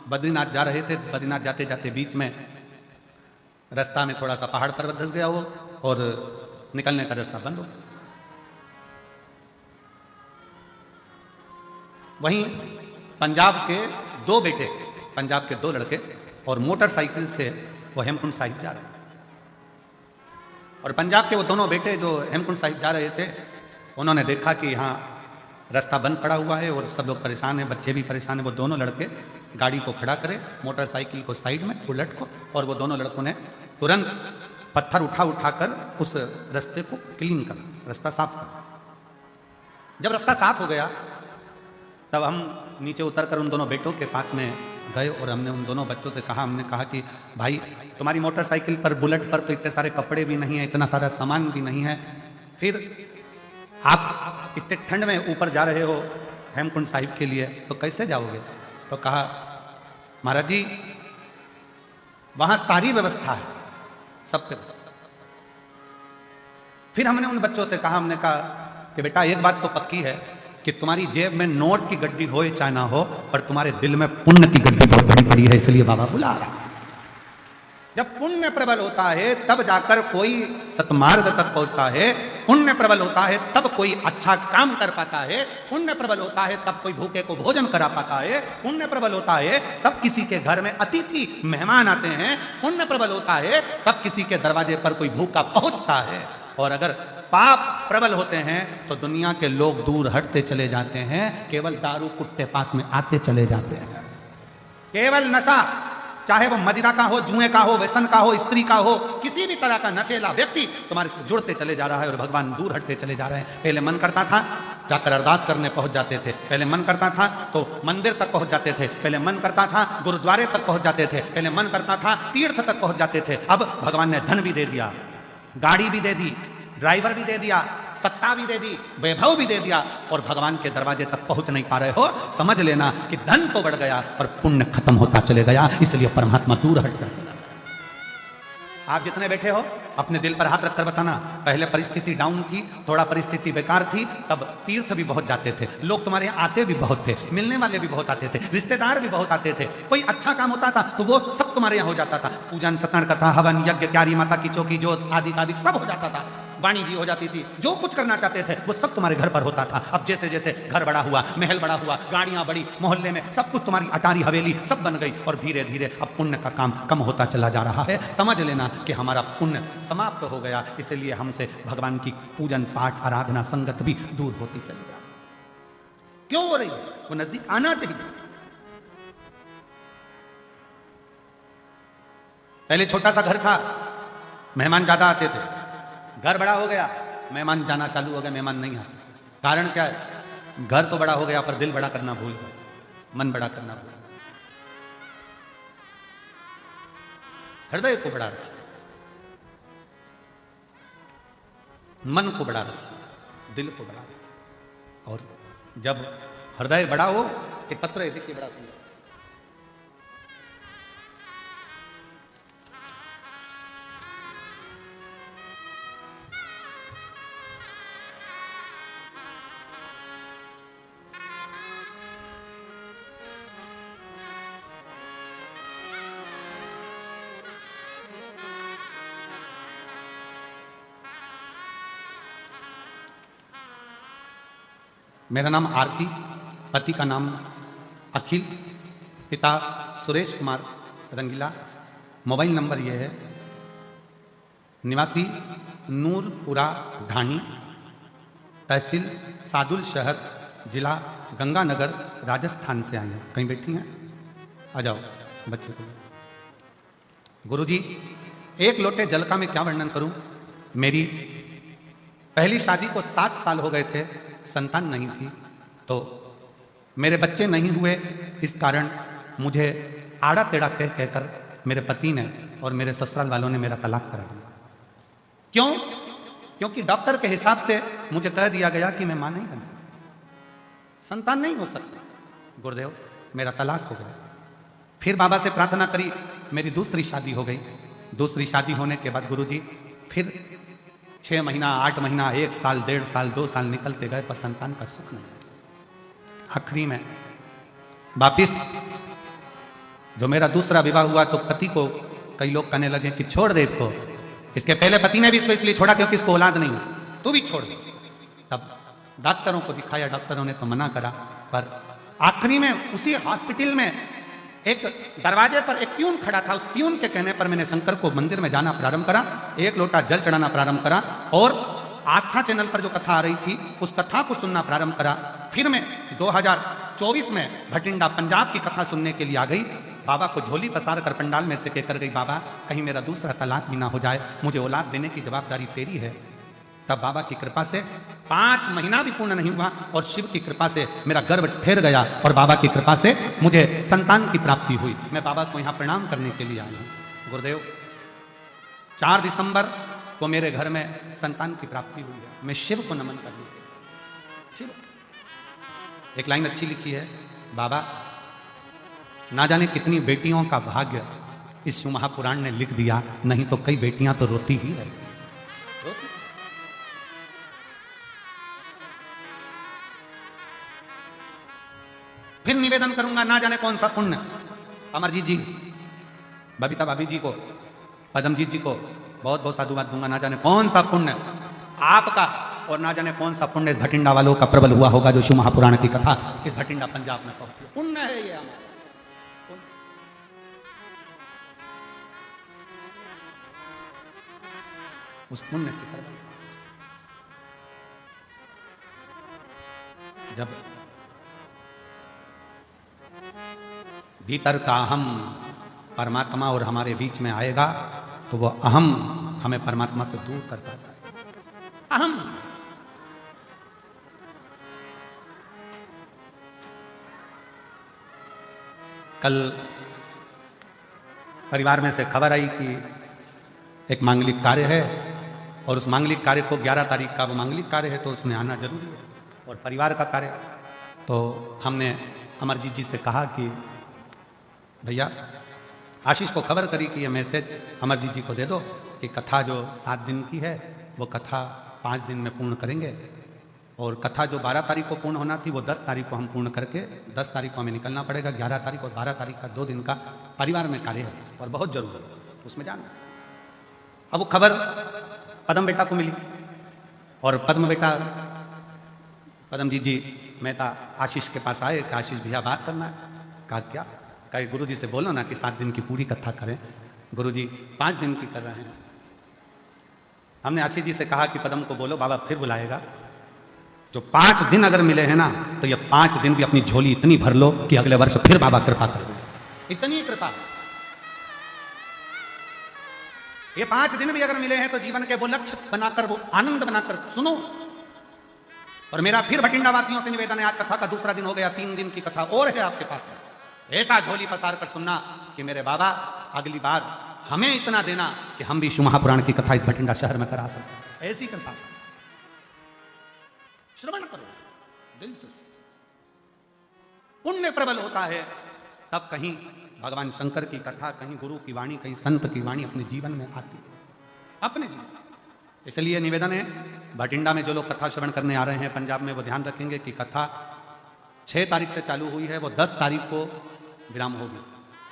बद्रीनाथ जा रहे थे, बद्रीनाथ जाते जाते बीच में रास्ता में थोड़ा सा पहाड़ पर्वत धंस गया हो और निकलने का रास्ता बंद हो। वहीं पंजाब के 2 बेटे, पंजाब के 2 लड़के, और मोटरसाइकिल से वो हेमकुंड साहिब जा रहे हैं। और पंजाब के वो दोनों बेटे जो हेमकुंड साहिब जा रहे थे, उन्होंने देखा कि यहाँ रास्ता बंद पड़ा हुआ है और सब लोग परेशान हैं, बच्चे भी परेशान हैं। वो दोनों लड़के गाड़ी को खड़ा करे, मोटरसाइकिल को साइड में, बुलेट को, और वो दोनों लड़कों ने तुरंत पत्थर उठाकर उस रास्ते को क्लीन करा, रास्ता साफ करा। जब रास्ता साफ हो गया तब हम नीचे उतरकर उन दोनों बेटों के पास में गए और हमने उन दोनों बच्चों से कहा, हमने कहा कि भाई, तुम्हारी मोटरसाइकिल पर, बुलेट पर तो इतने सारे कपड़े भी नहीं है, इतना सारा सामान भी नहीं है, फिर आप इतने ठंड में ऊपर जा रहे हो हेमकुंड साहिब के लिए, तो कैसे जाओगे? तो कहा, महाराज जी वहां सारी व्यवस्था है, सब व्यवस्था। फिर हमने उन बच्चों से कहा, हमने कहा कि बेटा एक बात तो पक्की है कि तुम्हारी जेब में नोट की गड्डी हो या चाहे ना हो, पर तुम्हारे दिल में पुण्य की गड्डी बहुत बड़ी पड़ी है, इसलिए बाबा बुला रहा है। जब पुण्य प्रबल होता है तब जाकर कोई सतमार्ग तक पहुंचता है, पुण्य प्रबल होता है तब कोई अच्छा काम कर पाता है, पुण्य प्रबल होता है तब कोई भूखे को भोजन करा पाता है, पुण्य प्रबल होता है तब किसी के घर में अतिथि मेहमान आते हैं, पुण्य प्रबल होता है तब किसी के दरवाजे पर कोई भूखा पहुंचता है। और अगर पाप प्रबल होते हैं तो दुनिया के लोग दूर हटते चले जाते हैं, केवल दारू कुत्ते पास में आते चले जाते हैं। केवल नशा, चाहे वो मदिरा का हो, जुए का हो, व्यसन का हो, स्त्री का हो, किसी भी तरह का नशेला व्यक्ति तुम्हारे से जुड़ते चले जा रहा है और भगवान दूर हटते चले जा रहे हैं। पहले मन करता था जाकर अरदास करने पहुंच जाते थे, पहले मन करता था तो मंदिर तक पहुंच जाते थे, पहले मन करता था गुरुद्वारे तक पहुंच जाते थे, पहले मन करता था तीर्थ तक पहुंच जाते थे। अब भगवान ने धन भी दे दिया, गाड़ी भी दे दी, ड्राइवर भी दे दिया, सत्ता भी दे दी, वैभव भी दे दिया, और भगवान के दरवाजे तक पहुंच नहीं पा रहे हो। समझ लेना कि धन तो बढ़ गया पर पुण्य खत्म होता चले गया, इसलिए परमात्मा दूर हटता चला। आप जितने बैठे हो अपने दिल पर हाथ रखकर बताना, पहले परिस्थिति डाउन थी, थोड़ा परिस्थिति बेकार थी, तब तीर्थ भी बहुत जाते थे, लोग तुम्हारे यहाँ आते भी बहुत थे, मिलने वाले भी बहुत आते थे, रिश्तेदार भी बहुत आते थे, कोई अच्छा काम होता था तो वो सब तुम्हारे यहाँ हो जाता था। पूजन, सत्संग, कथा, हवन, यज्ञ, क्यारी माता की चौकी, जोत आदि आदि सब हो जाता था, वाणी जी हो जाती थी, जो कुछ करना चाहते थे वो सब तुम्हारे घर पर होता था। अब जैसे जैसे घर बड़ा हुआ, महल बड़ा हुआ, गाड़ियां बढ़ी, मोहल्ले में सब कुछ तुम्हारी अटारी हवेली सब बन गई, और धीरे धीरे अब पुण्य का काम कम होता चला जा रहा है। समझ लेना कि हमारा पुण्य समाप्त हो गया, इसलिए हमसे भगवान की पूजन, पाठ, आराधना, संगत भी दूर होती चली जा रही। क्यों हो रही है? वो नजदीक आना चाहिए। पहले छोटा सा घर था, मेहमान ज़्यादा आते थे, घर बड़ा हो गया, मेहमान जाना चालू हो गया, मेहमान नहीं आते। कारण क्या है? घर तो बड़ा हो गया पर दिल बड़ा करना भूल गए, मन बड़ा करना भूल गए। हृदय को बड़ा रखिए, मन को बड़ा रखिए, दिल को बड़ा रखिए। और जब हृदय बड़ा हो, एक पत्र है देखिए बड़ा सुंदर, मेरा नाम आरती, पति का नाम अखिल, पिता सुरेश कुमार रंगीला, मोबाइल नंबर यह है, निवासी नूरपुरा ढाणी, तहसील सादुल शहर, जिला गंगानगर, राजस्थान से आई हैं। कहीं बैठी हैं? आ जाओ बच्चे को। गुरुजी, एक लोटे जल का मैं क्या वर्णन करूं। मेरी पहली शादी को 7 साल हो गए थे, संतान नहीं थी, तो मेरे बच्चे नहीं हुए, इस कारण मुझे आड़ा टेढ़ा कह कहकर मेरे पति ने और मेरे ससुराल वालों ने मेरा तलाक करा दिया। क्यों? क्योंकि डॉक्टर के हिसाब से मुझे कह दिया गया कि मैं मां नहीं बन सकती, संतान नहीं हो सकती। गुरुदेव, मेरा तलाक हो गया। फिर बाबा से प्रार्थना करी, मेरी दूसरी शादी हो गई। दूसरी शादी होने के बाद गुरुजी फिर 6 महीना, 8 महीना, 1 साल, 1.5 साल, 2 साल निकलते गए, पर संतान का सुख नहीं। आखिरी में वापिस जो मेरा दूसरा विवाह हुआ, तो पति को कई लोग कहने लगे कि छोड़ दे इसको। इसके पहले पति ने भी इसको इसलिए छोड़ा क्योंकि इसको औलाद नहीं, तू भी छोड़ दे। तब डॉक्टरों को दिखाया, डॉक्टरों ने तो मना करा, पर आखिरी में उसी हॉस्पिटल में एक दरवाजे पर एक प्यून खड़ा था, उस प्यून के कहने पर मैंने शंकर को मंदिर में जाना प्रारंभ करा, 1 लोटा जल चढ़ाना प्रारंभ करा, और आस्था चैनल पर जो कथा आ रही थी उस कथा को सुनना प्रारंभ करा। फिर मैं 2024 में भटिंडा पंजाब की कथा सुनने के लिए आ गई। बाबा को झोली पसार कर पंडाल में से कहकर गई, बाबा कहीं मेरा दूसरा तलाक भी ना हो जाए, मुझे औलाद देने की जवाबदारी तेरी है। तब बाबा की कृपा से 5 महीना भी पूर्ण नहीं हुआ और शिव की कृपा से मेरा गर्भ ठहर गया और बाबा की कृपा से मुझे संतान की प्राप्ति हुई। मैं बाबा को यहाँ प्रणाम करने के लिए आया हूँ। गुरुदेव, 4 दिसंबर को मेरे घर में संतान की प्राप्ति हुई है। मैं शिव को नमन करने के लिए। शिव, एक लाइन अच्छी लिखी है, बाबा ना जाने कितनी बेटियों का भाग्य इस शिव महापुराण ने लिख दिया, नहीं तो कई बेटियां तो रोती ही रही। फिर निवेदन करूंगा, ना जाने कौन सा पुण्य अमरजीत जी, बबीता भाभी जी को, पदमजीत जी को बहुत बहुत साधुवाद दूंगा। ना जाने कौन सा पुण्य आपका और ना जाने कौन सा पुण्य इस भटिंडा वालों का प्रबल हुआ होगा जो शिव महापुराण की कथा इस भटिंडा पंजाब में पहुंची। पुण्य है ये हमारा। उस पुण्य की फल जब भीतर का अहम परमात्मा और हमारे बीच में आएगा तो वो अहम हमें परमात्मा से दूर करता जाएगा। अहम कल परिवार में से खबर आई कि एक मांगलिक कार्य है और उस मांगलिक कार्य को 11 तारीख का वो मांगलिक कार्य है, तो उसमें आना जरूरी है और परिवार का कार्य। तो हमने अमरजीत जी से कहा कि भैया आशीष को खबर करी कि ये मैसेज अमरजीत जी को दे दो कि कथा जो 7 दिन की है वो कथा 5 दिन में पूर्ण करेंगे और कथा जो 12 तारीख को पूर्ण होना थी वो 10 तारीख को हम पूर्ण करके 10 तारीख को हमें निकलना पड़ेगा। 11 तारीख और 12 तारीख का 2 दिन का परिवार में कार्य है और बहुत जरूरी है, उसमें जाना। अब वो खबर पद्म बेटा को मिली और पद्म बेटा पद्मजीत जी मेहता आशीष के पास आए कि आशीष भैया बात करना है। कहा क्या? कहा गुरुजी से बोलो ना कि 7 दिन की पूरी कथा करें। गुरुजी 5 दिन की कर रहे हैं। हमने आशीष जी से कहा कि पद्म को बोलो, बाबा फिर बुलाएगा। जो 5 दिन अगर मिले हैं ना तो ये 5 दिन भी अपनी झोली इतनी भर लो कि अगले वर्ष फिर बाबा कृपा कर दें। इतनी कृपा। ये 5 दिन भी अगर मिले हैं तो जीवन के वो लक्ष्य बनाकर, वो आनंद बनाकर सुनो। और मेरा फिर भटिंडा वासियों से निवेदन है, आज कथा का दूसरा दिन हो गया, 3 दिन की कथा और है आपके पास में। ऐसा झोली पसार कर सुनना कि मेरे बाबा अगली बार हमें इतना देना कि हम भी शिव महापुराण की कथा इस भटिंडा शहर में करा सकते। ऐसी कृपा श्रवण करो दिल से। पुण्य प्रबल होता है तब कहीं भगवान शंकर की कथा, कहीं गुरु की वाणी, कहीं संत की वाणी अपने जीवन में आती है, अपने जीवन। इसलिए निवेदन है, भटिंडा में जो लोग कथा श्रवण करने आ रहे हैं पंजाब में, वो ध्यान रखेंगे कि कथा 6 तारीख से चालू हुई है, वो 10 तारीख को विराम होगी।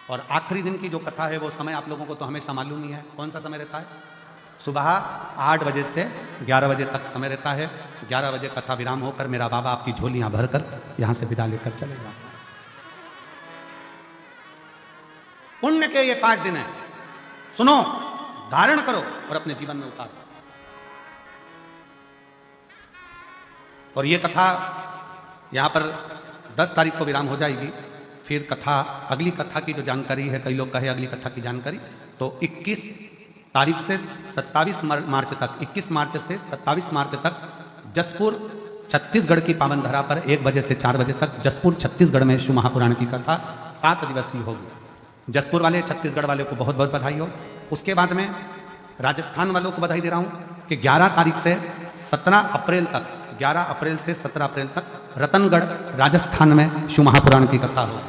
और आखिरी दिन की जो कथा है वो समय आप लोगों को तो हमेशा मालूम ही है, कौन सा समय रहता है? सुबह 8 बजे से 11 बजे तक समय रहता है। 11 बजे कथा विराम होकर मेरा बाबा आपकी झोलियां भरकर यहां से विदा लेकर चले जाते। पुण्य के ये 5 दिन है, सुनो, धारण करो और अपने जीवन में उतारो। और ये कथा यहां पर 10 तारीख को विराम हो जाएगी। फिर कथा, अगली कथा की जो जानकारी है, कई लोग कहे अगली कथा की जानकारी, तो 21 तारीख से 27 मार्च तक, 21 मार्च से 27 मार्च तक जसपुर छत्तीसगढ़ की पावन धरा पर 1 बजे से 4 बजे तक जसपुर छत्तीसगढ़ में शिव महापुराण की कथा 7 दिवसीय होगी। जसपुर वाले, छत्तीसगढ़ वाले को बहुत बहुत बधाई हो। उसके बाद में राजस्थान वालों को बधाई दे रहा हूं कि 11 तारीख से 17 अप्रैल तक, 11 अप्रैल से 17 अप्रैल तक रतनगढ़ राजस्थान में शिव महापुराण की कथा हो।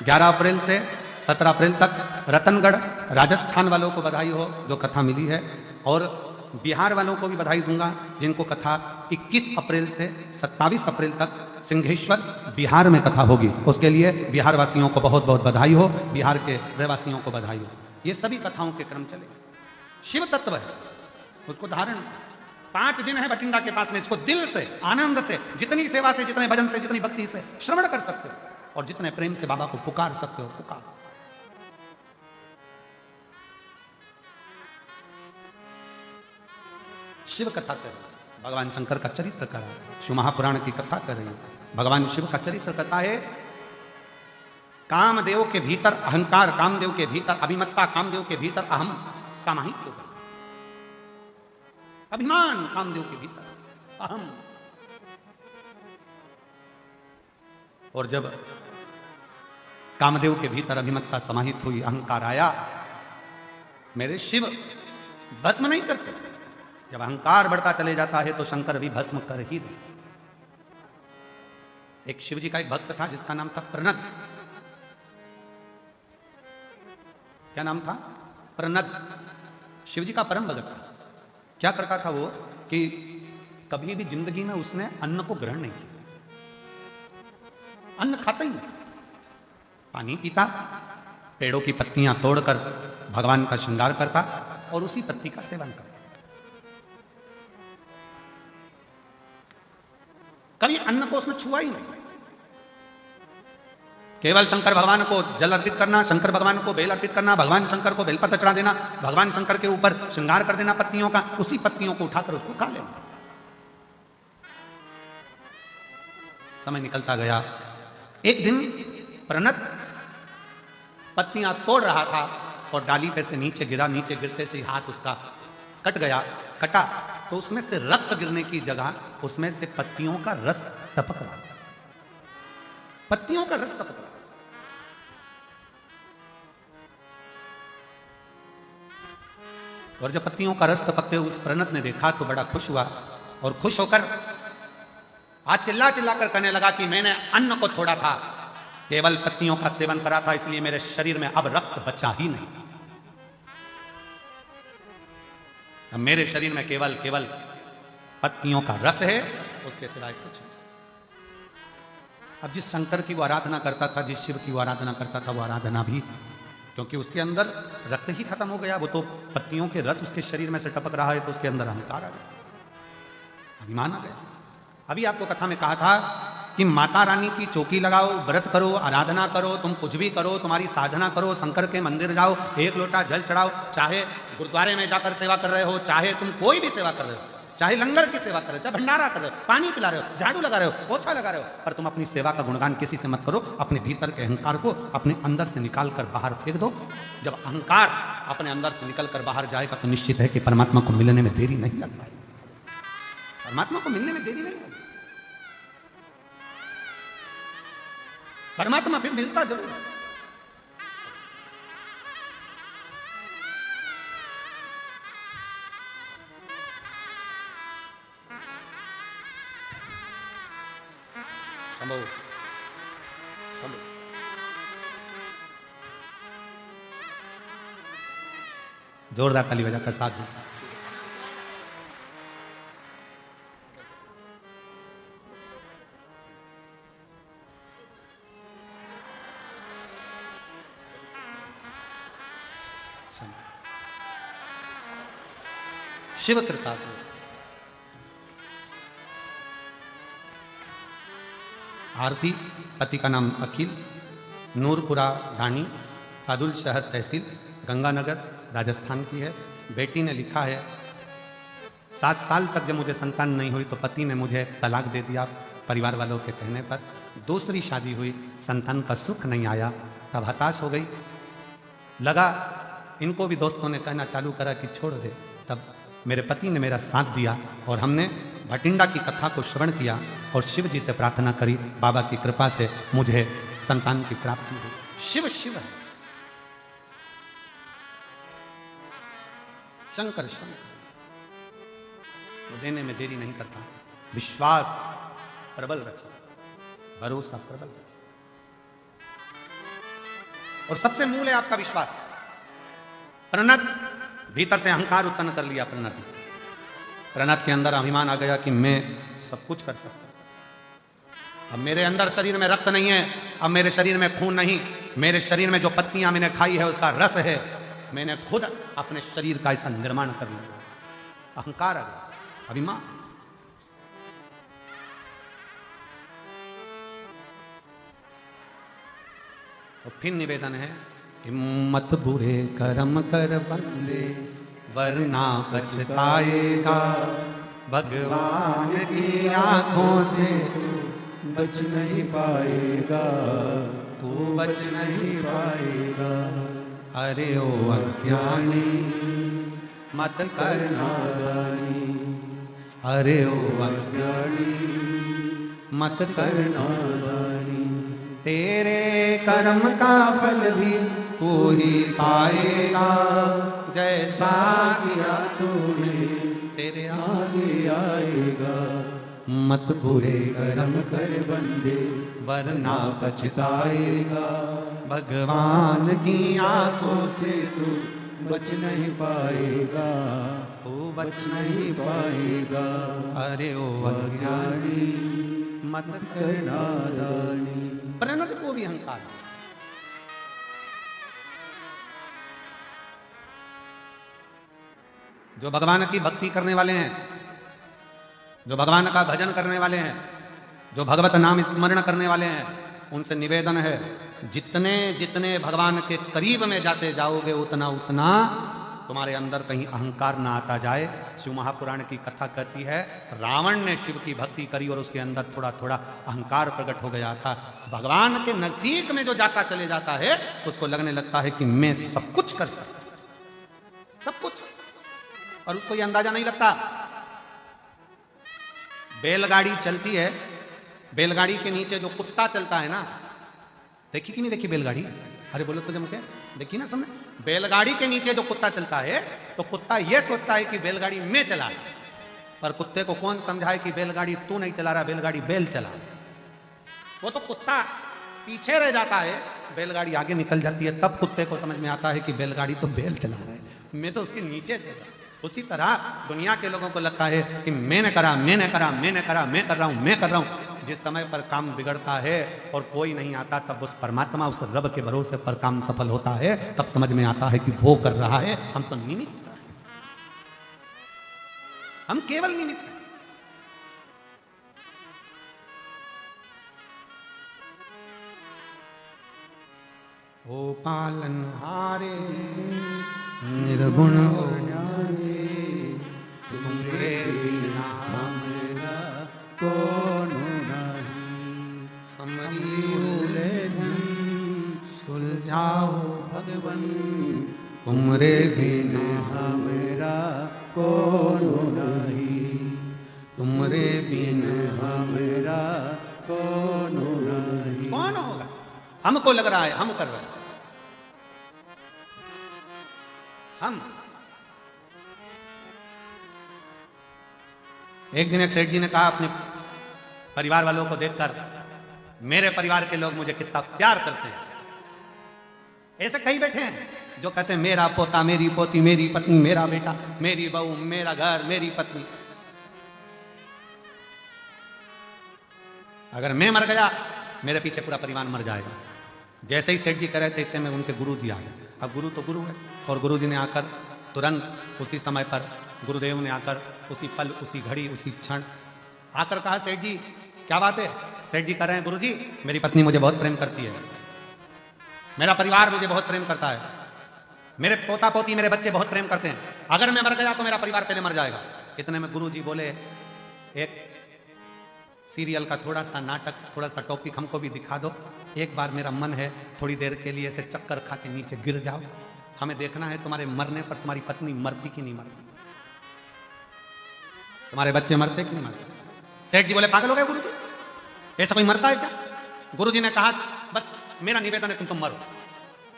11 अप्रैल से 17 अप्रैल तक रतनगढ़ राजस्थान वालों को बधाई हो जो कथा मिली है। और बिहार वालों को भी बधाई दूंगा जिनको कथा 21 अप्रैल से 27 अप्रैल तक सिंहेश्वर बिहार में कथा होगी। उसके लिए बिहार वासियों को बहुत बहुत बधाई हो, बिहार के रहवासियों को बधाई हो। ये सभी कथाओं के क्रम चले। शिव तत्व है, उसको धारण 5 दिन है भटिंडा के पास में, इसको दिल से, आनंद से, जितनी सेवा से, जितने भजन से, जितनी भक्ति से श्रवण कर सकते हो और जितने प्रेम से बाबा को पुकार सकते हो पुकार। शिव कथा कर, भगवान शंकर का चरित्र कर, शिव महापुराण की कथा कर रही है। भगवान शिव का चरित्र कथा है। कामदेव के भीतर अहंकार, कामदेव के भीतर अभिमत्ता, कामदेव के भीतर अहम समाहित हो गया। अभिमान कामदेव के भीतर, अहम। और जब कामदेव के भीतर अभिमत्ता समाहित हुई, अहंकार आया, मेरे शिव भस्म नहीं करते। जब अहंकार बढ़ता चले जाता है तो शंकर भी भस्म कर ही दे। एक शिव जी का एक भक्त था जिसका नाम था प्रनद। क्या नाम था? प्रनद। शिव जी का परम भगत था। क्या करता था वो कि कभी भी जिंदगी में उसने अन्न को ग्रहण नहीं किया, अन्न खाता ही नहीं, पानी पीता, पेड़ों की पत्तियां तोड़कर भगवान का श्रृंगार करता और उसी पत्ती का सेवन करता। कभी अन्न को उसने छुआ ही नहीं। केवल शंकर भगवान को जल अर्पित करना, शंकर भगवान को बेल अर्पित करना, भगवान शंकर को बेलपत्र चढ़ा देना, भगवान शंकर के ऊपर श्रृंगार कर देना पत्तियों का, उसी पत्तियों को उठाकर उसको खा लेना। समय निकलता गया। एक दिन प्रणत पत्तियां तोड़ रहा था और डाली पे से नीचे गिरा, नीचे गिरते से हाथ उसका कट गया। कटा तो उसमें से रक्त गिरने की जगह उसमें से पत्तियों का रस टपक रहा, पत्तियों का रस टपक रहा। और जब पत्तियों का रस टपकते हुए उस प्रणत ने देखा तो बड़ा खुश हुआ और खुश होकर आज चिल्ला चिल्ला कर कहने लगा कि मैंने अन्न को छोड़ा था, केवल पत्तियों का सेवन करा था, इसलिए मेरे शरीर में अब रक्त बचा ही नहीं। अब मेरे शरीर में केवल केवल पत्तियों का रस है, उसके सिवाय कुछ नहीं। अब जिस शंकर की वो आराधना करता था, जिस शिव की वो आराधना करता था, वो आराधना भी, क्योंकि उसके अंदर रक्त ही खत्म हो गया, वो तो पत्तियों के रस उसके शरीर में से टपक रहा है, तो उसके अंदर अहंकार आ गया, अभिमान आ गया। अभी आपको कथा में कहा था कि माता रानी की चौकी लगाओ, व्रत करो, आराधना करो, तुम कुछ भी करो, तुम्हारी साधना करो, शंकर के मंदिर जाओ, 1 लोटा जल चढ़ाओ, चाहे गुरुद्वारे में जाकर सेवा कर रहे हो, चाहे तुम कोई भी सेवा कर रहे हो, चाहे लंगर की सेवा कर रहे हो, चाहे भंडारा कर रहे हो, पानी पिला रहे हो, झाड़ू लगा रहे हो, पोछा लगा रहे हो, पर तुम अपनी सेवा का गुणगान किसी से मत करो। अपने भीतर के अहंकार को अपने अंदर से निकाल कर बाहर फेंक दो। जब अहंकार अपने अंदर से निकल कर बाहर जाएगा तो निश्चित है कि परमात्मा को मिलने में देरी नहीं लग पाएगी। परमात्मा को मिलने में देरी नहीं लगेगी। परमात्मा फिर मिलता जरूर है। संभव संभव जोरदार ताली बजाकर साथ में शिव कृपा से आरती, पति का नाम अखिल, नूरपुरा ढाणी, सादुल शहर तहसील, गंगानगर, राजस्थान की है। बेटी ने लिखा है 7 साल तक जब मुझे संतान नहीं हुई तो पति ने मुझे तलाक दे दिया परिवार वालों के कहने पर। दूसरी शादी हुई, संतान का सुख नहीं आया, तब हताश हो गई। लगा इनको भी दोस्तों ने कहना चालू करा कि छोड़ दे। तब मेरे पति ने मेरा साथ दिया और हमने भटिंडा की कथा को श्रवण किया और शिव जी से प्रार्थना करी। बाबा की कृपा से मुझे संतान की प्राप्ति हुई। शिव शिव है, शंकर शंकर, वो देने में देरी नहीं करता। विश्वास प्रबल रखिए, भरोसा प्रबल रखिए, और सबसे मूल है आपका विश्वास। प्रणत, भीतर से अहंकार उत्पन्न कर लिया प्रणत। प्रणत के अंदर अभिमान आ गया कि मैं सब कुछ कर सकता हूं। अब मेरे अंदर शरीर में रक्त नहीं है, अब मेरे शरीर में खून नहीं, मेरे शरीर में जो पत्तियां मैंने खाई है उसका रस है। मैंने खुद अपने शरीर का ऐसा निर्माण कर लिया। अहंकार आ गया, अभिमान। और फिर निवेदन है, हिम्मत बुरे कर्म कर बंदे वरना पछताएगा, भगवान की आंखों से बच नहीं पाएगा, तू बच नहीं पाएगा। अरे ओ अज्ञानी मत कर नादानी, अरे ओ अज्ञानी मत कर नादानी। तेरे कर्म का फल भी तू ही पाएगा, जैसा किया तूने तेरे आगे आएगा। मत बुरे कर्म कर बंदे वरना पछताएगा, भगवान की आंखों से तू बच नहीं पाएगा, तू बच नहीं पाएगा। अरे ओ अज्ञानी मत कर नादानी। प्रणत को भी अहंकार, जो भगवान की भक्ति करने वाले हैं, जो भगवान का भजन करने वाले हैं, जो भगवत नाम स्मरण करने वाले हैं, उनसे निवेदन है जितने जितने भगवान के करीब में जाते जाओगे उतना उतना तुम्हारे अंदर कहीं अहंकार ना आता जाए। शिव महापुराण की कथा कहती है रावण ने शिव की भक्ति करी और उसके अंदर थोड़ा थोड़ा अहंकार प्रकट हो गया था। भगवान के नजदीक में जो जाता चले जाता है उसको लगने लगता है कि मैं सब कुछ कर सकता, सब कुछ, और उसको ये अंदाजा नहीं लगता। बैलगाड़ी चलती है, बैलगाड़ी के नीचे जो कुत्ता चलता है ना, देखी कि नहीं देखी बैलगाड़ी? अरे बोलो तो जम के देखी ना सबने। बैलगाड़ी के नीचे जो कुत्ता चलता है तो कुत्ता ये सोचता है कि बैलगाड़ी मैं चला रहा, पर कुत्ते को कौन समझाए कि बैलगाड़ी तू नहीं चला रहा, बैलगाड़ी बैल चला। वो तो कुत्ता पीछे रह जाता है, बैलगाड़ी आगे निकल जाती है, तब कुत्ते को समझ में आता है कि बैलगाड़ी तो बैल चला रहा है, मैं तो उसके नीचे चल रहा। उसी तरह दुनिया के लोगों को लगता है कि मैंने करा, मैंने करा, मैंने करा, मैं कर रहा हूं, मैं कर रहा हूं। जिस समय पर काम बिगड़ता है और कोई नहीं आता, तब उस परमात्मा, उस रब के भरोसे पर काम सफल होता है, तब समझ में आता है कि वो कर रहा है, हम तो निमित्त हैं, हम केवल निमित्त हैं। ओ पालनहारे निर्गुण हो तू तुमरे बिना हमारा कौन नहीं। हमारी उलझन सुलझाओ भगवन, तुमरे बिना हमारा कौन नहीं। तुमरे बिना हमारा कौन नहीं। कौन होगा? हमको लग रहा है हम कर रहे हैं। हम एक दिन एक सेठ जी ने कहा अपने परिवार वालों को देखकर, मेरे परिवार के लोग मुझे कितना प्यार करते हैं। ऐसे कई बैठे हैं जो कहते हैं मेरा पोता, मेरी पोती, मेरी पत्नी, मेरा बेटा, मेरी बहू, मेरा घर, मेरी पत्नी। अगर मैं मर गया मेरे पीछे पूरा परिवार मर जाएगा। जैसे ही सेठ जी कह रहे थे इतने में उनके गुरु जी आ गए। अब गुरु तो गुरु है, और गुरु जी ने आकर तुरंत उसी समय पर, गुरुदेव ने आकर उसी पल, उसी घड़ी, उसी क्षण आकर कहा, सेठ जी क्या बात है? सेठ जी कह रहे हैं, गुरु जी मेरी पत्नी मुझे बहुत प्रेम करती है, मेरा परिवार मुझे बहुत प्रेम करता है, मेरे पोता पोती, मेरे बच्चे बहुत प्रेम करते हैं। अगर मैं मर गया तो मेरा परिवार पहले मर जाएगा। इतने में गुरु जी बोले, एक सीरियल का थोड़ा सा नाटक, थोड़ा सा टॉपिक हमको भी दिखा दो। एक बार मेरा मन है थोड़ी देर के लिए ऐसे चक्कर खा के नीचे गिर जाओ। हमें देखना है तुम्हारे मरने पर तुम्हारी पत्नी मरती कि नहीं मरती, तुम्हारे बच्चे मरते कि नहीं मरते। सेठ जी बोले, पागल हो गए गुरु जी, ऐसा कोई मरता है क्या? गुरु जी ने कहा, बस मेरा निवेदन है तुम तो मरो,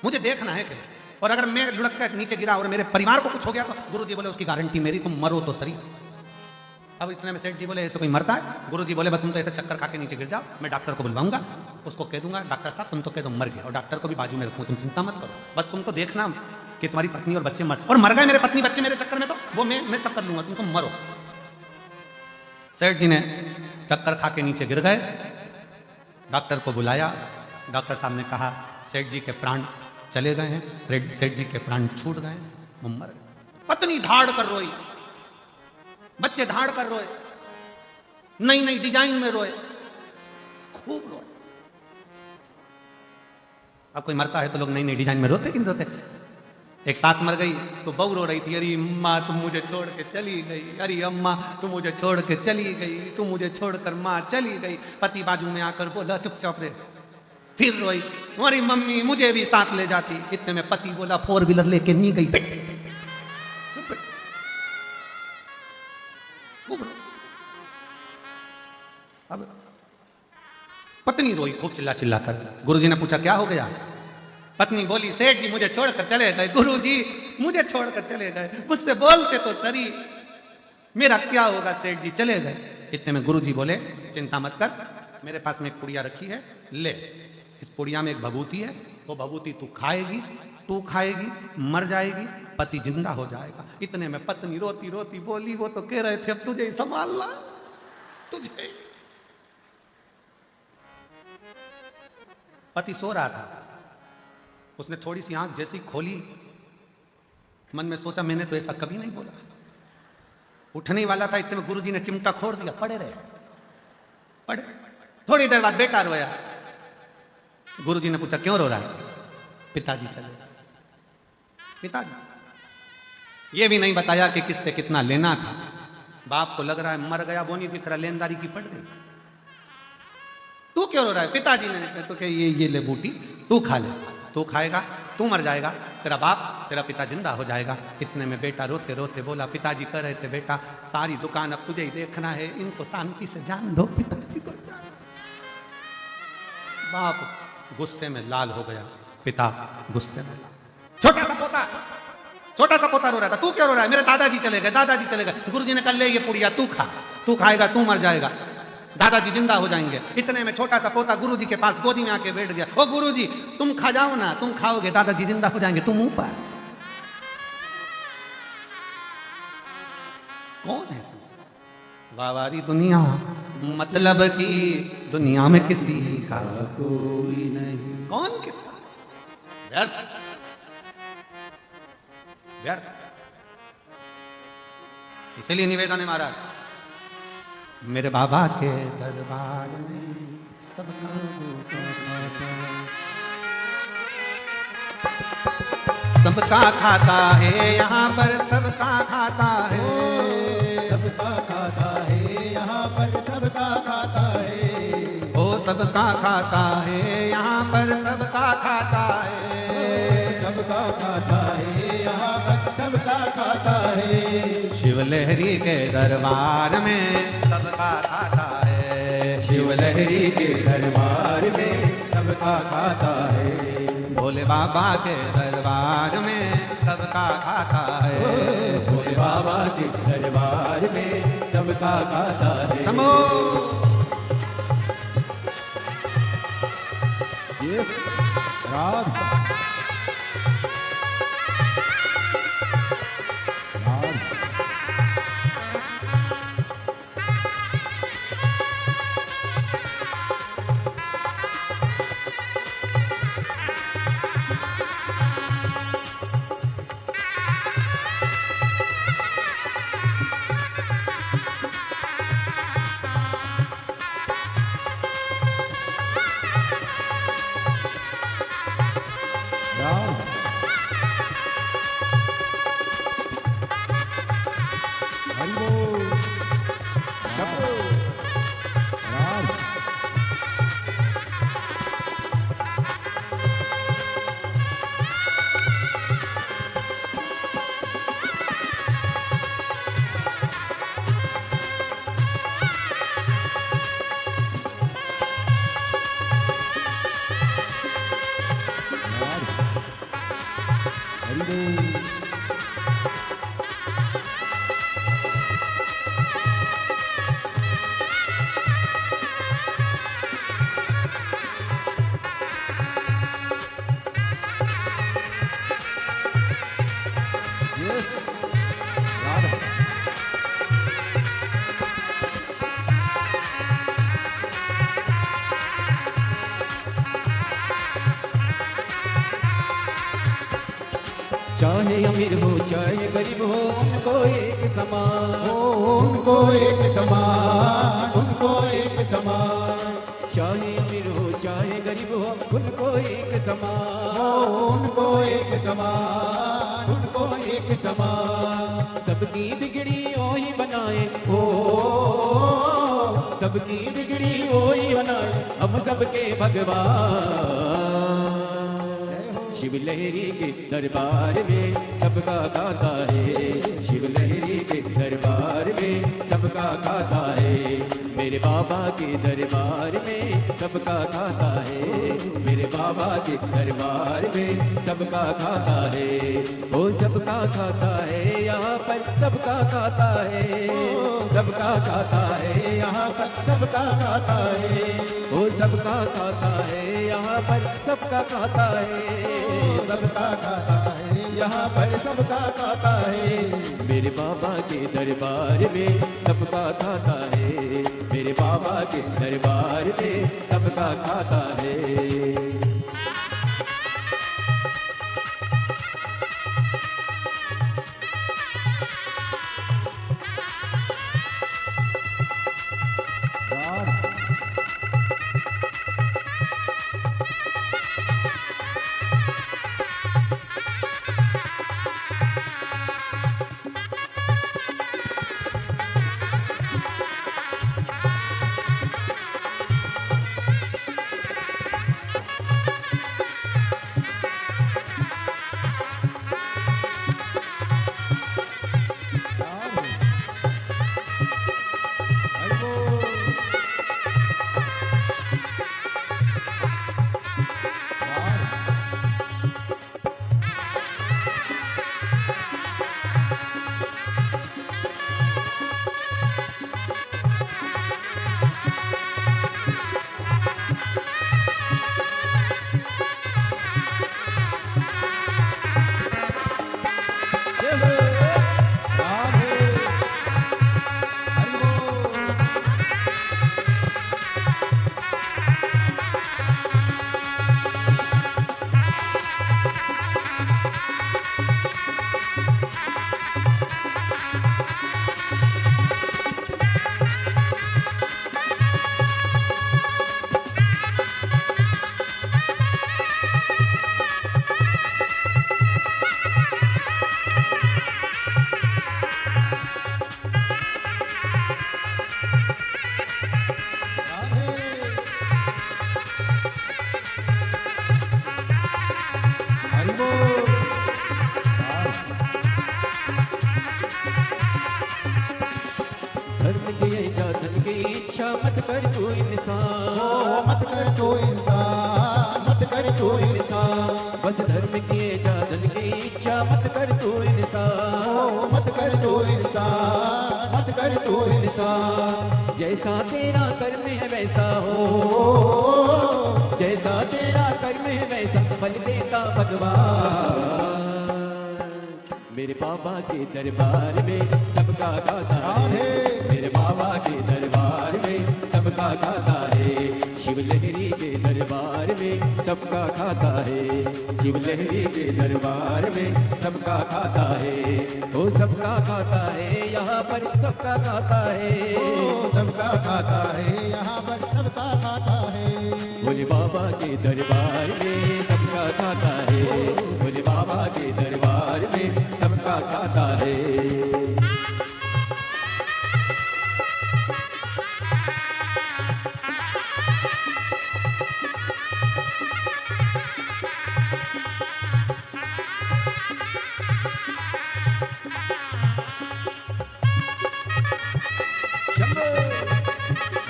मुझे देखना है कि, और अगर मैं लुढ़क कर नीचे गिरा और मेरे परिवार को कुछ हो गया तो गुरु जी बोले उसकी गारंटी मेरी, तुम मरो तो सही। अब इतने में सेठ जी बोले, ऐसे कोई मरता है? गुरु जी बोले, बस तुम तो ऐसे चक्कर खा के नीचे गिर जाओ, मैं डॉक्टर को बुलवाऊंगा, उसको कह दूंगा डॉक्टर साहब तुम तो कह दो मर गए, और डॉक्टर को भी बाजू में रखूँ, तुम चिंता मत करो, बस तुम तो देखना कि तुम्हारी पत्नी और बच्चे मर गए, मेरे पत्नी बच्चे मेरे चक्कर में, तो वो मैं सब कर लूंगा, तुमको मरो। सेठ जी ने चक्कर खा के नीचे गिर गए, डॉक्टर को बुलाया, डॉक्टर साहब ने कहा सेठ जी के प्राण चले गए हैं, सेठ जी के प्राण छूट गए, वो मर गए। पत्नी धाड़ कर रोई, बच्चे धाड़ कर रोए, नई नई डिजाइन में रोए, खूब रोए। अब कोई मरता है तो लोग नई नई डिजाइन में रोते कि नहीं रोते? एक सास मर गई तो बहू रो रही थी, अरे अम्मा तुम मुझे छोड़ के चली गई, अरे अम्मा तुम मुझे छोड़ के चली गई, तुम मुझे छोड़कर माँ चली गई। पति बाजू में आकर बोला, चुपचाप रे। फिर रोई, अरे मम्मी मुझे भी साथ ले जाती। इतने में पति बोला, 4 व्हीलर लेके नहीं गई। अब पत्नी रोई खूब चिल्ला चिल्ला कर। गुरुजी ने पूछा क्या हो गया? पत्नी बोली, सेठ जी मुझे छोड़कर चले गए, गुरुजी मुझे छोड़कर चले गए, मुझसे बोलते तो सही, मेरा क्या होगा? सेठ जी चले गए। इतने में गुरुजी बोले, चिंता मत कर, मेरे पास में एक पुड़िया रखी है, ले, इस पुड़िया में एक भभूति है, वो भभूति तू खाएगी, तू खाएगी, मर जाएगी, पति जिंदा हो जाएगा। इतने में पत्नी रोती रोती बोली, वो तो कह रहे थे अब तुझे ही संभालना, तुझे। पति सो रहा था, उसने थोड़ी सी आंख जैसी खोली, मन में सोचा मैंने तो ऐसा कभी नहीं बोला। उठने वाला था, इतने में गुरुजी ने चिमटा खोल दिया, पड़े रहे, पड़े। थोड़ी देर बाद बेटा रोया। गुरुजी ने पूछा क्यों रो रहा है? पिताजी चले। पिताजी ये भी नहीं बताया कि किससे कितना लेना था। बाप को लग रहा है मर गया, वो नहीं दिख रहा, लेनदारी की पड़ गई। तू क्यों रो रहा है? पिताजी ने तो कहा ये ले बूटी, तू खा ले, तू खाएगा तू मर जाएगा, तेरा बाप तेरा पिता जिंदा हो जाएगा। इतने में बेटा रोते रोते बोला, पिताजी कह रहे थे बेटा सारी दुकान अब तुझे ही देखना है, इनको शांति से जान दो, पिताजी को जान। बाप गुस्से में लाल हो गया, पिता गुस्से में लाल। छोटा सा पोता रो रहा था, तू क्यों रो रहा है? मेरे दादाजी चले गए, दादाजी चले गए। गुरुजी ने कहा ले ये पुड़िया तू खा, तू खाएगा तू मर जाएगा, दादाजी जिंदा हो जाएंगे। इतने में छोटा सा पोता गुरुजी के पास गोदी में आके बैठ गया। ओ गुरुजी तुम खा जाओ ना, तुम खाओगे दादाजी जिंदा हो जाएंगे, तुम मुंह पर। कौन है वावारी दुनिया, मतलब की दुनिया में किसी का कोई नहीं। कौन किसका? व्यर्थ व्यर्थ। इसलिए निवेदन है महाराज, मेरे बाबा के दरबार में सबका सबका खाता है, यहाँ पर सबका खाता है। यहाँ पर सबका खाता है। वो सबका खाता है, यहाँ पर सबका खाता है। सबका खाता है, यहाँ पर सबका खाता है। शिवलहरी के दरबार में सबका खाता है। शिवलहरी के दरबार में सबका खाता है। भोले बाबा के दरबार में सबका खाता है। भोले बाबा के दरबार में सबका खाता है। नमो ये राग चाहे अमीर हो चाहे गरीब हो उनको एक समान, उनको एक समान, उनको एक समान। चाहे अमीर हो चाहे गरीब हो उनको एक समान, उनको एक समान, उनको एक समान। सबकी बिगड़ी वही बनाए हो, सबकी बिगड़ी वही बनाए हम सबके भगवान। शिवलहरी के दरबार में सबका खाता है। शिवलहरी के दरबार में सबका खाता है। मेरे बाबा के दरबार में सबका खाता है। मेरे बाबा के दरबार में सबका खाता है। वो सबका खाता है, यहाँ पर सबका खाता है। सबका खाता है, यहाँ पर सबका खाता है। वो सबका खाता है, यहाँ पर सबका खाता है। सबका खाता है, यहाँ पर सबका खाता है। मेरे बाबा के दरबार में सबका खाता है। मेरे बाबा के दरबार में सबका खाता है। मत कर तू इंसान, मत कर तू इंसान, मत कर तू इंसान। बस धर्म किए जा धन की इच्छा, मत कर तू इंसान, मत कर तू इंसान, मत कर तू इंसान। जैसा तेरा कर्म है वैसा हो, जैसा तेरा कर्म है वैसा फल देता भगवान। मेरे बाबा के दरबार में सबका खाता है, मेरे बाबा के दरबार में सबका खाता है। शिव लहरी के दरबार में सबका खाता है, शिव लहरी के दरबार में सबका खाता है। वो सबका खाता है, यहाँ पर सबका खाता है, सबका खाता है, यहाँ पर सबका खाता है। भोले बाबा के दरबार में सबका खाता है, भोले बाबा के दरबार में सबका खाता है।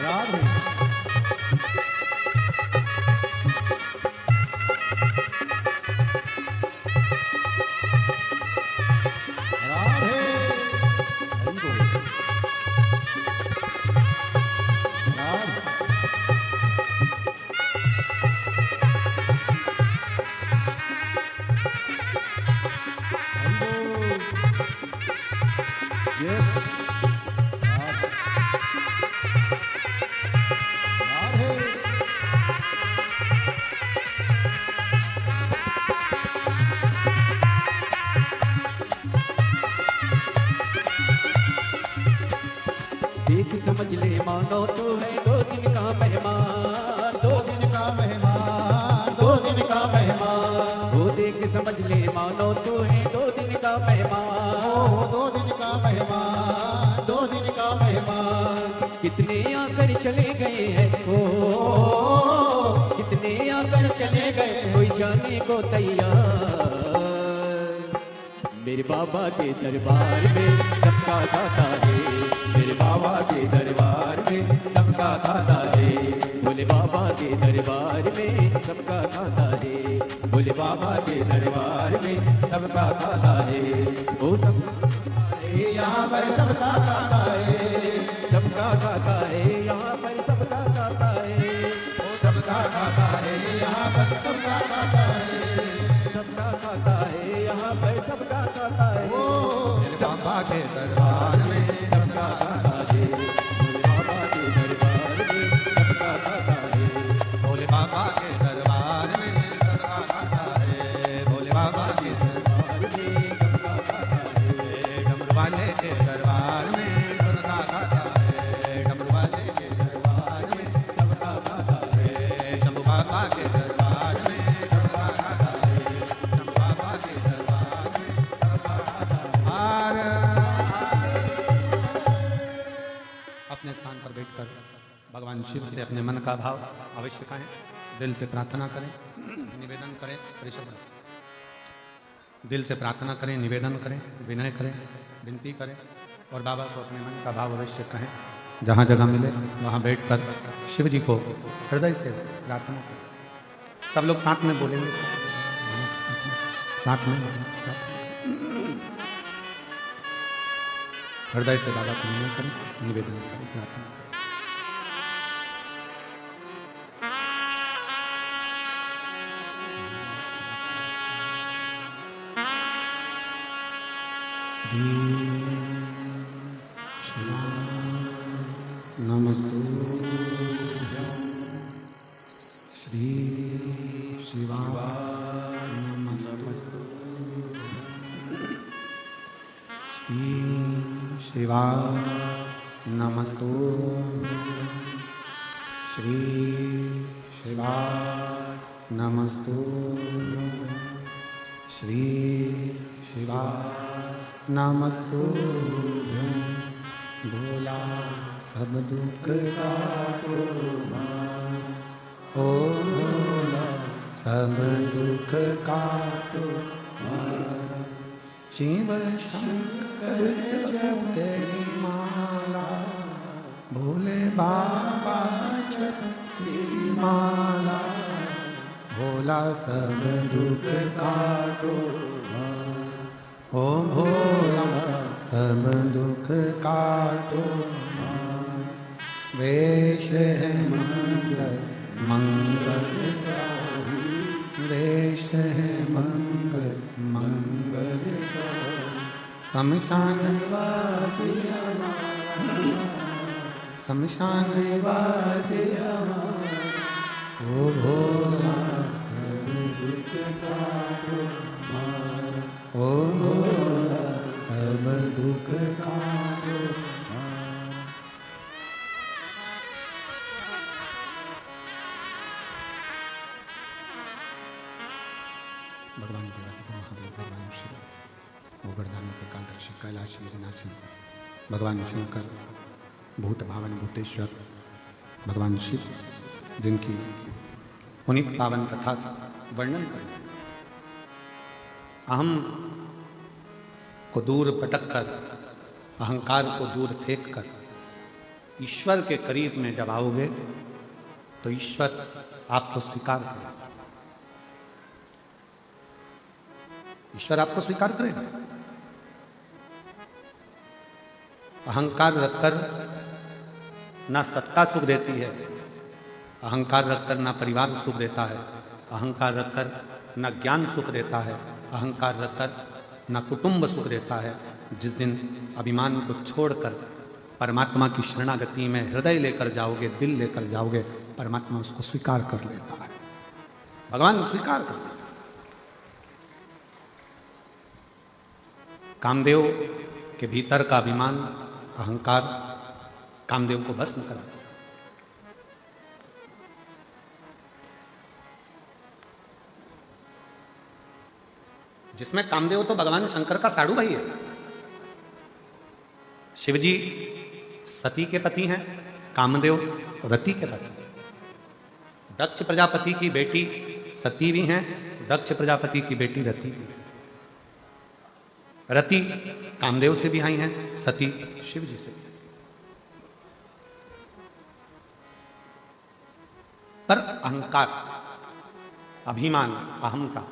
राधे देख समझ ले मानो तू है 2 दिन का मेहमान, 2 दिन का मेहमान, 2 दिन का मेहमान। वो देख समझ ले मानो तू है 2 दिन का मेहमान, 2 दिन का मेहमान, 2 दिन का मेहमान। कितने आकर चले गए हैं ओ, कितने आकर चले गए कोई जाने को तैयार। मेरे बाबा के दरबार में सबका खाता है, मेरे बाबा के दरबार में सबका खाता है। भोले बाबा के दरबार में सबका खाता है, भोले बाबा के दरबार में सबका खाता है। वो सब यहाँ पर सबका खाता है, सबका खाता है, यहाँ पर सबका खाता है। वो सबका खाता है, यहाँ पर सबका खाता है, सबका खाता है, यहाँ पर सबका खाता है। बाबा के दरबार में सबका खाता है, भोले बाबा के दरबार में सबका खाता है। भोले बाबा के दरबार में सबका खाता है, भोले बाबा के दरबार में सबका खाता है। डमरू वाले के दरबार में सबका खाता है, डमरू वाले के दरबार में सबका खाता है। शंभू बाबा के दरबार में सबका खाता है, शंभू बाबा के दरबार में सबका खाता है। अपने स्थान पर बैठकर भगवान शिव से अपने मन का भाव अवश्य कहें, दिल से प्रार्थना करें, निवेदन करें, दिल से प्रार्थना करें, निवेदन करें, विनय करें, विनती करें और बाबा को अपने मन का भाव अवश्य कहें। जहाँ जगह मिले वहाँ बैठकर शिव जी को हृदय से प्रार्थना करें। सब लोग साथ में बोलेंगे, साथ में हृदय से बाबा को विनय करें, निवेदन करें, प्रार्थना करें। श्री शिवाय नमस्तु, श्री शिवाय नमस्तु, श्री शिवाय नमस्तु, श्री शिवाय नमस्तु। भोला सब दुख काटो, ओ भोला सब दुख काटो। शिव शंकर जप तेरी माला, भोले बाबा जपती माला, भोला सब दुख काटो। ओ भोला सब दुख काटो। वेश है मंगल मंगलकारी, वेश है मंगल मंगलकारी। शमशान वासी शमशान वासी ओ भोला सब दुख काटो। ओ भोला सब दुख काटो। भगवान देवादिदेव महादेव, भगवान शिव, गोवर्धन प्रकांड कैलाश विनाशी, भगवान शंकर, भूत भावन भूतेश्वर, भगवान शिव, जिनकी पुनीत पावन कथा वर्णन करें। अहम को दूर पटक कर, अहंकार को दूर फेंक कर ईश्वर के करीब में जब आओगे तो ईश्वर आपको स्वीकार करेगा। ईश्वर आपको स्वीकार करेगा। अहंकार रखकर ना सत्ता सुख देती है, अहंकार रखकर ना परिवार सुख देता है, अहंकार रखकर ना ज्ञान सुख देता है, अहंकार रखकर ना कुटुंब सुख देता है। जिस दिन अभिमान को छोड़कर परमात्मा की शरणागति में हृदय लेकर जाओगे, दिल लेकर जाओगे, परमात्मा उसको स्वीकार कर लेता है। भगवान स्वीकार कर लेता है। कामदेव के भीतर का अभिमान, अहंकार कामदेव को भस्म करा दिया। जिसमें कामदेव तो भगवान शंकर का साड़ू भाई है। शिवजी सती के पति हैं, कामदेव रति के पति। दक्ष प्रजापति की बेटी सती भी हैं, दक्ष प्रजापति की बेटी रति भी है। रति कामदेव से भी आई हैं, सती शिव जी से। पर अहंकार, अभिमान, अहमता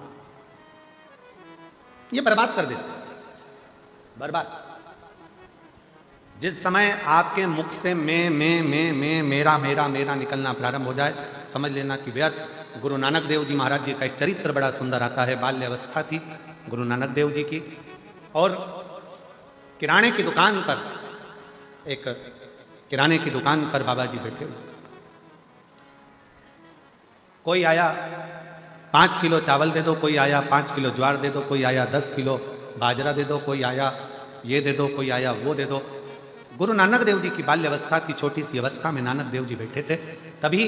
ये बर्बाद कर देते हैं, बर्बाद। जिस समय आपके मुख से मैं मेरा मेरा मेरा निकलना प्रारंभ हो जाए, समझ लेना कि व्यर्थ। गुरु नानक देव जी महाराज जी का एक चरित्र बड़ा सुंदर आता है। बाल्य अवस्था थी गुरु नानक देव जी की, और किराने की दुकान पर, एक किराने की दुकान पर बाबा जी बैठे हुए। कोई आया 5 किलो चावल दे दो, कोई आया 5 किलो ज्वार दे दो, कोई आया 10 किलो बाजरा दे दो, कोई आया ये दे दो, कोई आया वो दे दो। गुरु नानक देव जी की बाल्य अवस्था की छोटी सी अवस्था में नानक देव जी बैठे थे। तभी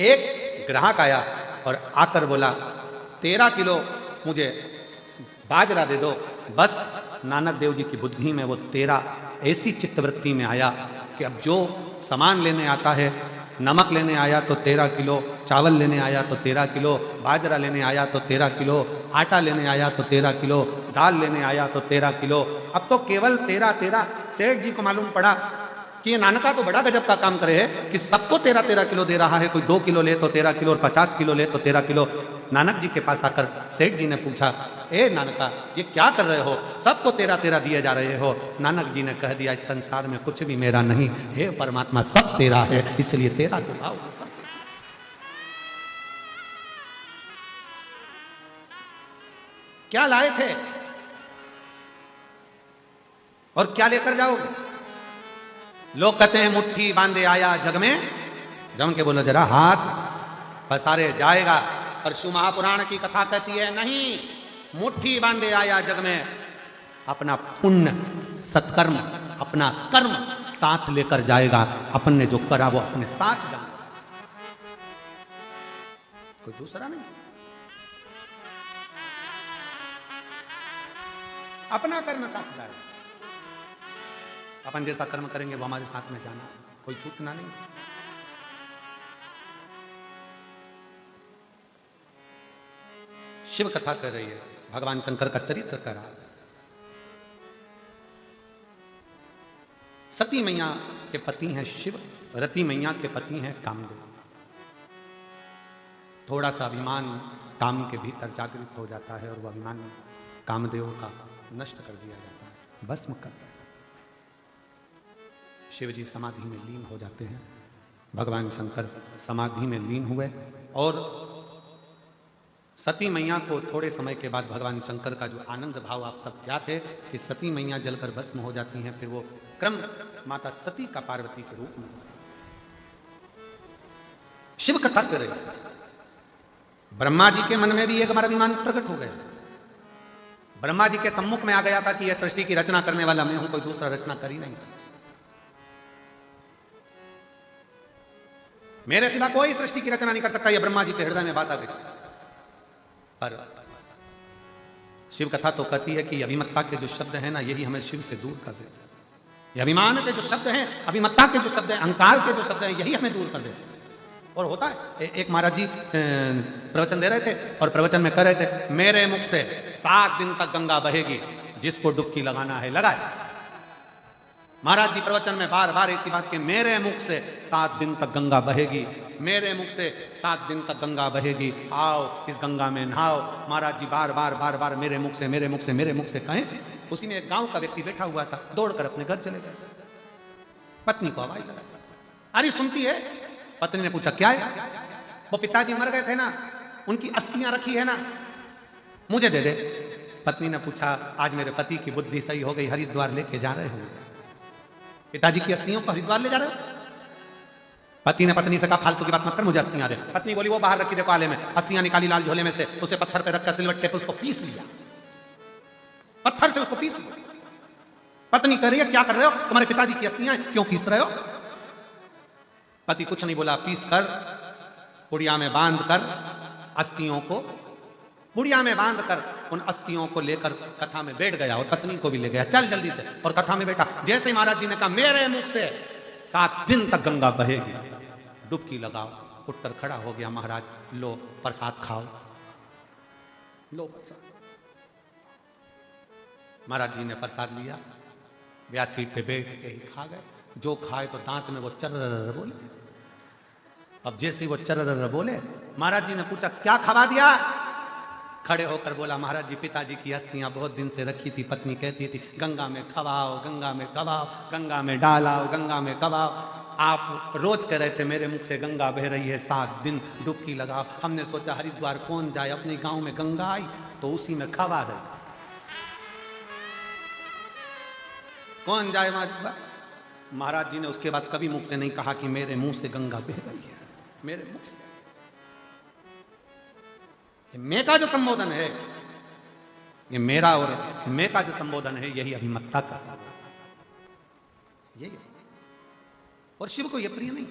एक ग्राहक आया और आकर बोला, 13 किलो मुझे बाजरा दे दो। बस नानक देव जी की बुद्धि में वो 13 ऐसी चित्तवृत्ति में आया कि अब जो सामान लेने आता है, नमक लेने आया तो 13 किलो, चावल लेने आया तो 13 किलो, बाजरा लेने आया तो 13 किलो, आटा लेने आया तो 13 किलो, दाल लेने आया तो 13 किलो। अब तो केवल 13 सेठ जी को मालूम पड़ा कि ये नानका तो बड़ा गजब का काम करे है कि सबको 13 किलो दे रहा है। कोई 2 किलो ले तो 13 किलो, और 50 किलो ले तो 13 किलो। नानक जी के पास आकर सेठ जी ने पूछा, ए नानका ये क्या कर रहे हो, सबको 13 दिए जा रहे हो। नानक जी ने कह दिया, इस संसार में कुछ भी मेरा नहीं, हे परमात्मा सब तेरा है, इसलिए 13 को भाव सब। क्या लाए थे और क्या लेकर जाओगे? लोग कहते हैं मुट्ठी बांधे आया जग में, जम के बोलो जरा हाथ पसारे जाएगा। परशु महापुराण की कथा कहती है नहीं, मुट्ठी बांधे आया जग में, अपना पुण्य सत्कर्म, अपना कर्म साथ लेकर जाएगा। अपन ने जो करा वो अपने साथ जाएगा, कोई दूसरा नहीं। अपना कर्म साथ जाएगा। अपन जैसा कर्म करेंगे वो हमारे साथ में जाना, कोई छूटना नहीं। शिव कथा कर रही है, भगवान शंकर का चरित्र कर रहा है। सती मैया के पति हैं शिव, रति मैया के पति हैं कामदेव। थोड़ा सा अभिमान काम के भीतर जागृत हो जाता है और वह अभिमान कामदेव का नष्ट कर दिया जाता है, भस्म कर दिया जाता है। शिव जी समाधि में लीन हो जाते हैं, भगवान शंकर समाधि में लीन हुए और सती मैया को थोड़े समय के बाद भगवान शंकर का जो आनंद भाव आप सब क्या थे कि सती मैया जलकर भस्म हो जाती हैं, फिर वो क्रम माता सती का पार्वती के रूप में शिव कथा करे। ब्रह्मा जी के मन में भी एक बार अभिमान प्रकट हो गया। ब्रह्मा जी के सम्मुख में आ गया था कि यह सृष्टि की रचना करने वाला मैं हूं, कोई दूसरा रचना कर ही नहीं सकता, मेरे सिवा कोई सृष्टि की रचना नहीं कर सकता। यह ब्रह्मा जी के हृदय में बात आ गई। पर शिव कथा तो कहती है कि अभिमत्ता के जो शब्द हैं ना, यही हमें शिव से दूर कर देते हैं। ये अभिमान के जो शब्द हैं, अभिमत्ता के जो शब्द हैं, अहंकार के जो शब्द हैं, यही हमें दूर कर देते हैं। और होता है, एक महाराज जी प्रवचन दे रहे थे और प्रवचन में कह रहे थे, मेरे मुख से 7 दिन तक गंगा बहेगी, जिसको डुबकी लगाना है लगाए। महाराज जी प्रवचन में बार बार एक ही बात कि मेरे मुख से 7 दिन तक गंगा बहेगी, मेरे मुख से 7 दिन तक गंगा बहेगी, आओ इस गंगा में नहाओ। महाराज जी बार बार बार बार मेरे मुख से मेरे मुख से मेरे मुख से कहें। उसी में एक गांव का व्यक्ति बैठा हुआ था, दौड़कर अपने घर चले गए। पत्नी को आवाज लगा, अरे सुनती है। पत्नी ने पूछा क्या है? वो पिताजी मर गए थे ना, उनकी अस्थियां रखी है ना, मुझे दे दे। पत्नी ने पूछा, आज मेरे पति की बुद्धि सही हो गई, हरिद्वार लेके जा रहे हो, पिताजी की अस्थियों को हरिद्वार ले जा रहे हो? पति ने पत्नी से कहा, फालतू की बात मत कर, मुझे अस्थियां दे। पत्नी बोली, वो बाहर रखी देखो आले में। अस्थियां निकाली लाल झोले में से, उसे पत्थर पे रखकर सिलवट्टे पे उसको पीस लिया, पत्थर से उसको पीस लिया। पत्नी कह रही है, क्या कर रहे हो? तुम्हारे पिताजी की अस्थियां क्यों पीस रहे हो? पति कुछ नहीं बोला, पीस कर पुड़िया में बांध कर अस्थियों को, पुड़िया में बांध कर उन अस्थियों को लेकर कथा में बैठ गया और पत्नी को भी ले गया, चल जल्दी से। और कथा में बैठा। जैसे महाराज जी ने कहा, मेरे मुख से 7 दिन तक गंगा बहेगी, डुबकी लगाओ। उठकर खड़ा हो गया महाराज, लो प्रसाद खाओ, लो प्रसाद। महाराज जी ने प्रसाद लिया, व्यासपीठ पे बैठ के ही खा गए। जो खाए तो दांत में वो चर्र बोले। अब जैसे ही वो चर्र बोले, महाराज जी ने पूछा, क्या खवा दिया? खड़े होकर बोला, महाराज जी पिताजी की अस्थियां बहुत दिन से रखी थी, पत्नी कहती थी गंगा में खवाओ, गंगा में खवाओ, गंगा में डालाओ, गंगा में खवाओ। आप रोज कह रहे थे मेरे मुख से गंगा बह रही है, 7 दिन डुबकी लगाओ। हमने सोचा हरिद्वार कौन जाए, अपने गांव में गंगा आई तो उसी में खवा रहे, कौन जाए हरिद्वार? महाराज जी ने उसके बाद कभी मुख से नहीं कहा कि मेरे मुंह से गंगा बह रही है, मेरे मुख से। मैं का जो संबोधन है, ये मेरा और मैं का जो संबोधन है, यही अभिमत्ता का संबोधन, यही। और शिव को यह प्रिय नहीं।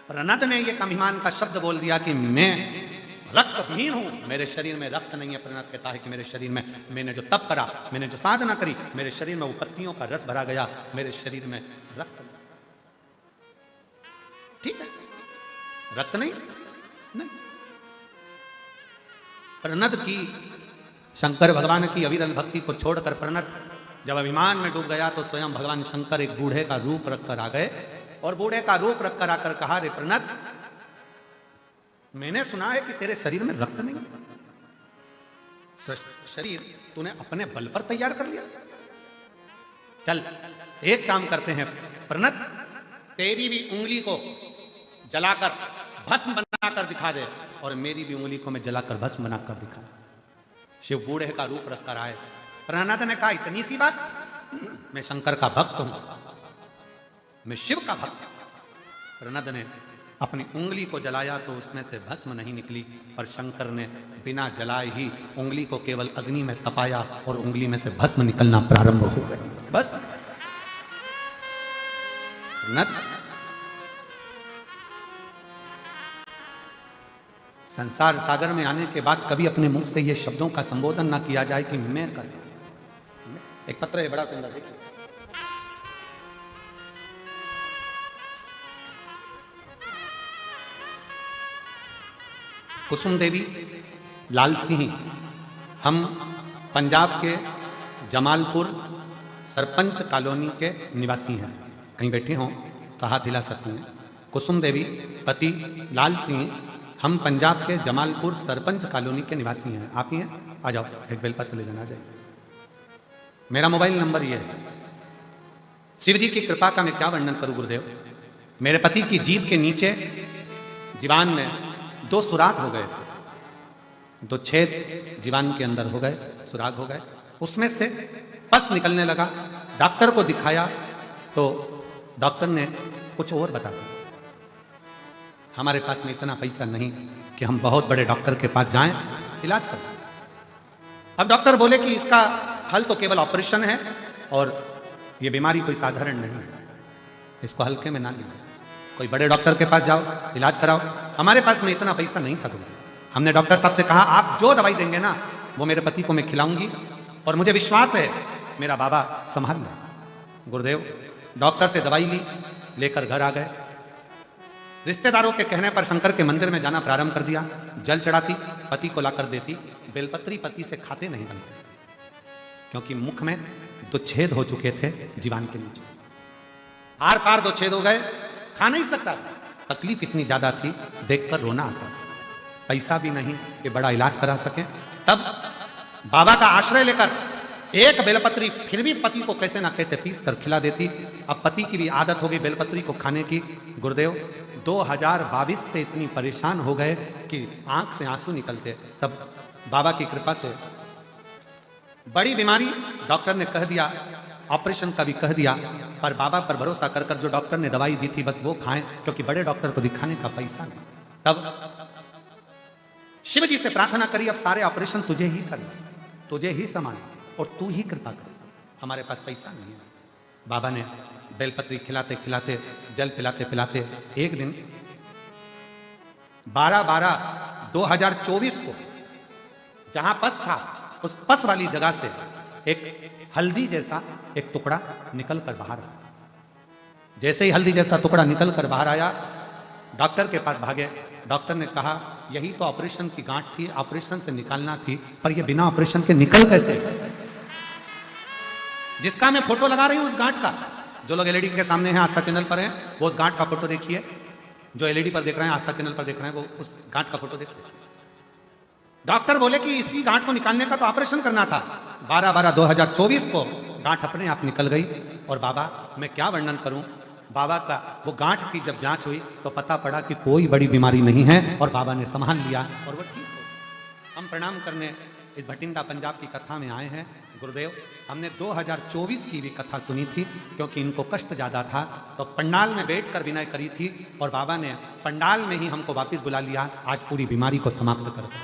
प्रणत ने यह अभिमान का शब्द बोल दिया कि मैं रक्तहीन हूं, मेरे शरीर में रक्त नहीं है। प्रणत कहता है कि मेरे शरीर में मैंने जो तप करा, मैंने जो साधना करी, मेरे शरीर में वो पत्तियों का रस भरा गया, मेरे शरीर में रक्त नहीं। ठीक है, रक्त नहीं, नहीं। प्रणत की, शंकर भगवान की अविरल भक्ति को छोड़कर प्रणत जब अभिमान में डूब गया तो स्वयं भगवान शंकर एक बूढ़े का रूप रखकर आ गए और बूढ़े का रूप रखकर आकर कहा, रे प्रणत, मैंने सुना है कि तेरे शरीर में रक्त नहीं है, शरीर तूने अपने बल पर तैयार कर लिया। चल एक काम करते हैं प्रणत, तेरी भी उंगली को जलाकर भस्म बनाकर दिखा दे और मेरी भी उंगली को मैं जलाकर भस्म बनाकर दिखा। शिव बूढ़े का रूप रखकर आए। प्रणत ने कहा, इतनी सी बात, मैं शंकर का भक्त हूं, मैं शिव का भक्त। प्रणत ने अपनी उंगली को जलाया तो उसमें से भस्म नहीं निकली, पर शंकर ने बिना जलाए ही उंगली को केवल अग्नि में तपाया और उंगली में से भस्म निकलना प्रारंभ हो गई। बस प्रणत संसार सागर में आने के बाद कभी अपने मुख से ये शब्दों का संबोधन ना किया जाए कि मैं कर। एक पत्र है बड़ा सुंदर, देखिए। कुसुम देवी लाल सिंह, हम पंजाब के जमालपुर सरपंच कॉलोनी के निवासी हैं, कहीं बैठे हों तो हाथ हिला सकती हैं। कुसुम देवी पति लाल सिंह, हम पंजाब के जमालपुर सरपंच कॉलोनी के निवासी हैं। आप ही हैं? आ जाओ, एक बेलपत्र ले जाना। आ जाइए। मेरा मोबाइल नंबर ये है। शिव जी की कृपा का मैं क्या वर्णन करूं गुरुदेव। मेरे पति की जीभ के नीचे जीवान में 2 सुराख हो गए थे, 2 छेद जीवान के अंदर हो गए, सुराख हो गए, उसमें से पस निकलने लगा। डॉक्टर को दिखाया तो डॉक्टर ने कुछ और बता दिया। हमारे पास में इतना पैसा नहीं कि हम बहुत बड़े डॉक्टर के पास जाएं, इलाज करें। अब डॉक्टर बोले कि इसका हल तो केवल ऑपरेशन है और ये बीमारी कोई साधारण नहीं है, इसको हल्के में ना लीजिए, कोई बड़े डॉक्टर के पास जाओ, इलाज कराओ। हमारे पास में इतना पैसा नहीं था गुरुदेव। हमने डॉक्टर साहब से कहा आप जो दवाई देंगे ना वो मेरे पति को मैं खिलाऊंगी और मुझे विश्वास है मेरा बाबा संभाल लेगा। गुरुदेव डॉक्टर से दवाई ली, लेकर घर आ गए। रिश्तेदारों के कहने पर शंकर के मंदिर में जाना प्रारंभ कर दिया। जल चढ़ाती, पति को लाकर देती। बेलपत्री पति से खाते नहीं बनते क्योंकि मुख में 2 छेद हो चुके थे जीवान के नीचे, आर पार 2 छेद हो गए, खा नहीं सकता था। तकलीफ इतनी ज्यादा थी, देखकर रोना आता था। पैसा भी नहीं कि बड़ा इलाज करा सके। तब बाबा का आश्रय लेकर एक बेलपत्री फिर भी पति को कैसे ना कैसे पीस कर खिला देती। अब पति की भी आदत हो गई बेलपत्री को खाने की। गुरुदेव 2022 से इतनी परेशान हो गए कि आंख से आंसू निकलते। तब बाबा की कृपा से बड़ी बीमारी डॉक्टर ने कह दिया, ऑपरेशन का भी कह दिया, पर बाबा पर भरोसा कर कर जो डॉक्टर ने दवाई दी थी बस वो खाएं, क्योंकि बड़े डॉक्टर को दिखाने का पैसा नहीं। तब शिव जी से प्रार्थना करी, अब सारे ऑपरेशन तुझे ही करना, तुझे ही संभालना और तू ही कृपा कर, हमारे पास पैसा नहीं है। बाबा ने बेलपत्री खिलाते खिलाते, जल पिलाते पिलाते एक दिन 12/12/2024 को जहां पस था उस पस वाली जगह से एक हल्दी जैसा एक टुकड़ा निकल कर बाहर आया। जैसे ही हल्दी जैसा टुकड़ा निकल कर बाहर आया, डॉक्टर के पास भागे। डॉक्टर ने कहा यही तो ऑपरेशन की गांठ थी, ऑपरेशन से निकालना थी, पर यह बिना ऑपरेशन के निकल कैसे? जिसका मैं फोटो लगा रही हूं उस गांठ का, जो लोग एलईडी के सामने हैं, आस्था चैनल पर हैं, वो उस गांठ का फोटो देखिए। जो एलईडी पर देख रहे हैं, आस्था चैनल पर देख रहे हैं, वो उस गांठ का फोटो देख सकते हैं। डॉक्टर बोले कि इसी गांठ को निकालने का तो ऑपरेशन करना था। 12/12/2024 को गांठ अपने आप निकल गई। और बाबा, मैं क्या वर्णन करूं, बाबा का वो गांठ की जब जांच हुई तो पता पड़ा कि कोई बड़ी बीमारी नहीं है और बाबा ने संभाल लिया और वो ठीक हो। हम प्रणाम करने इस भटिंडा पंजाब की कथा में आए हैं। गुरुदेव, हमने 2024 की भी कथा सुनी थी, क्योंकि इनको कष्ट ज़्यादा था तो पंडाल में बैठकर विनय करी थी और बाबा ने पंडाल में ही हमको वापस बुला लिया। आज पूरी बीमारी को समाप्त कर दिया।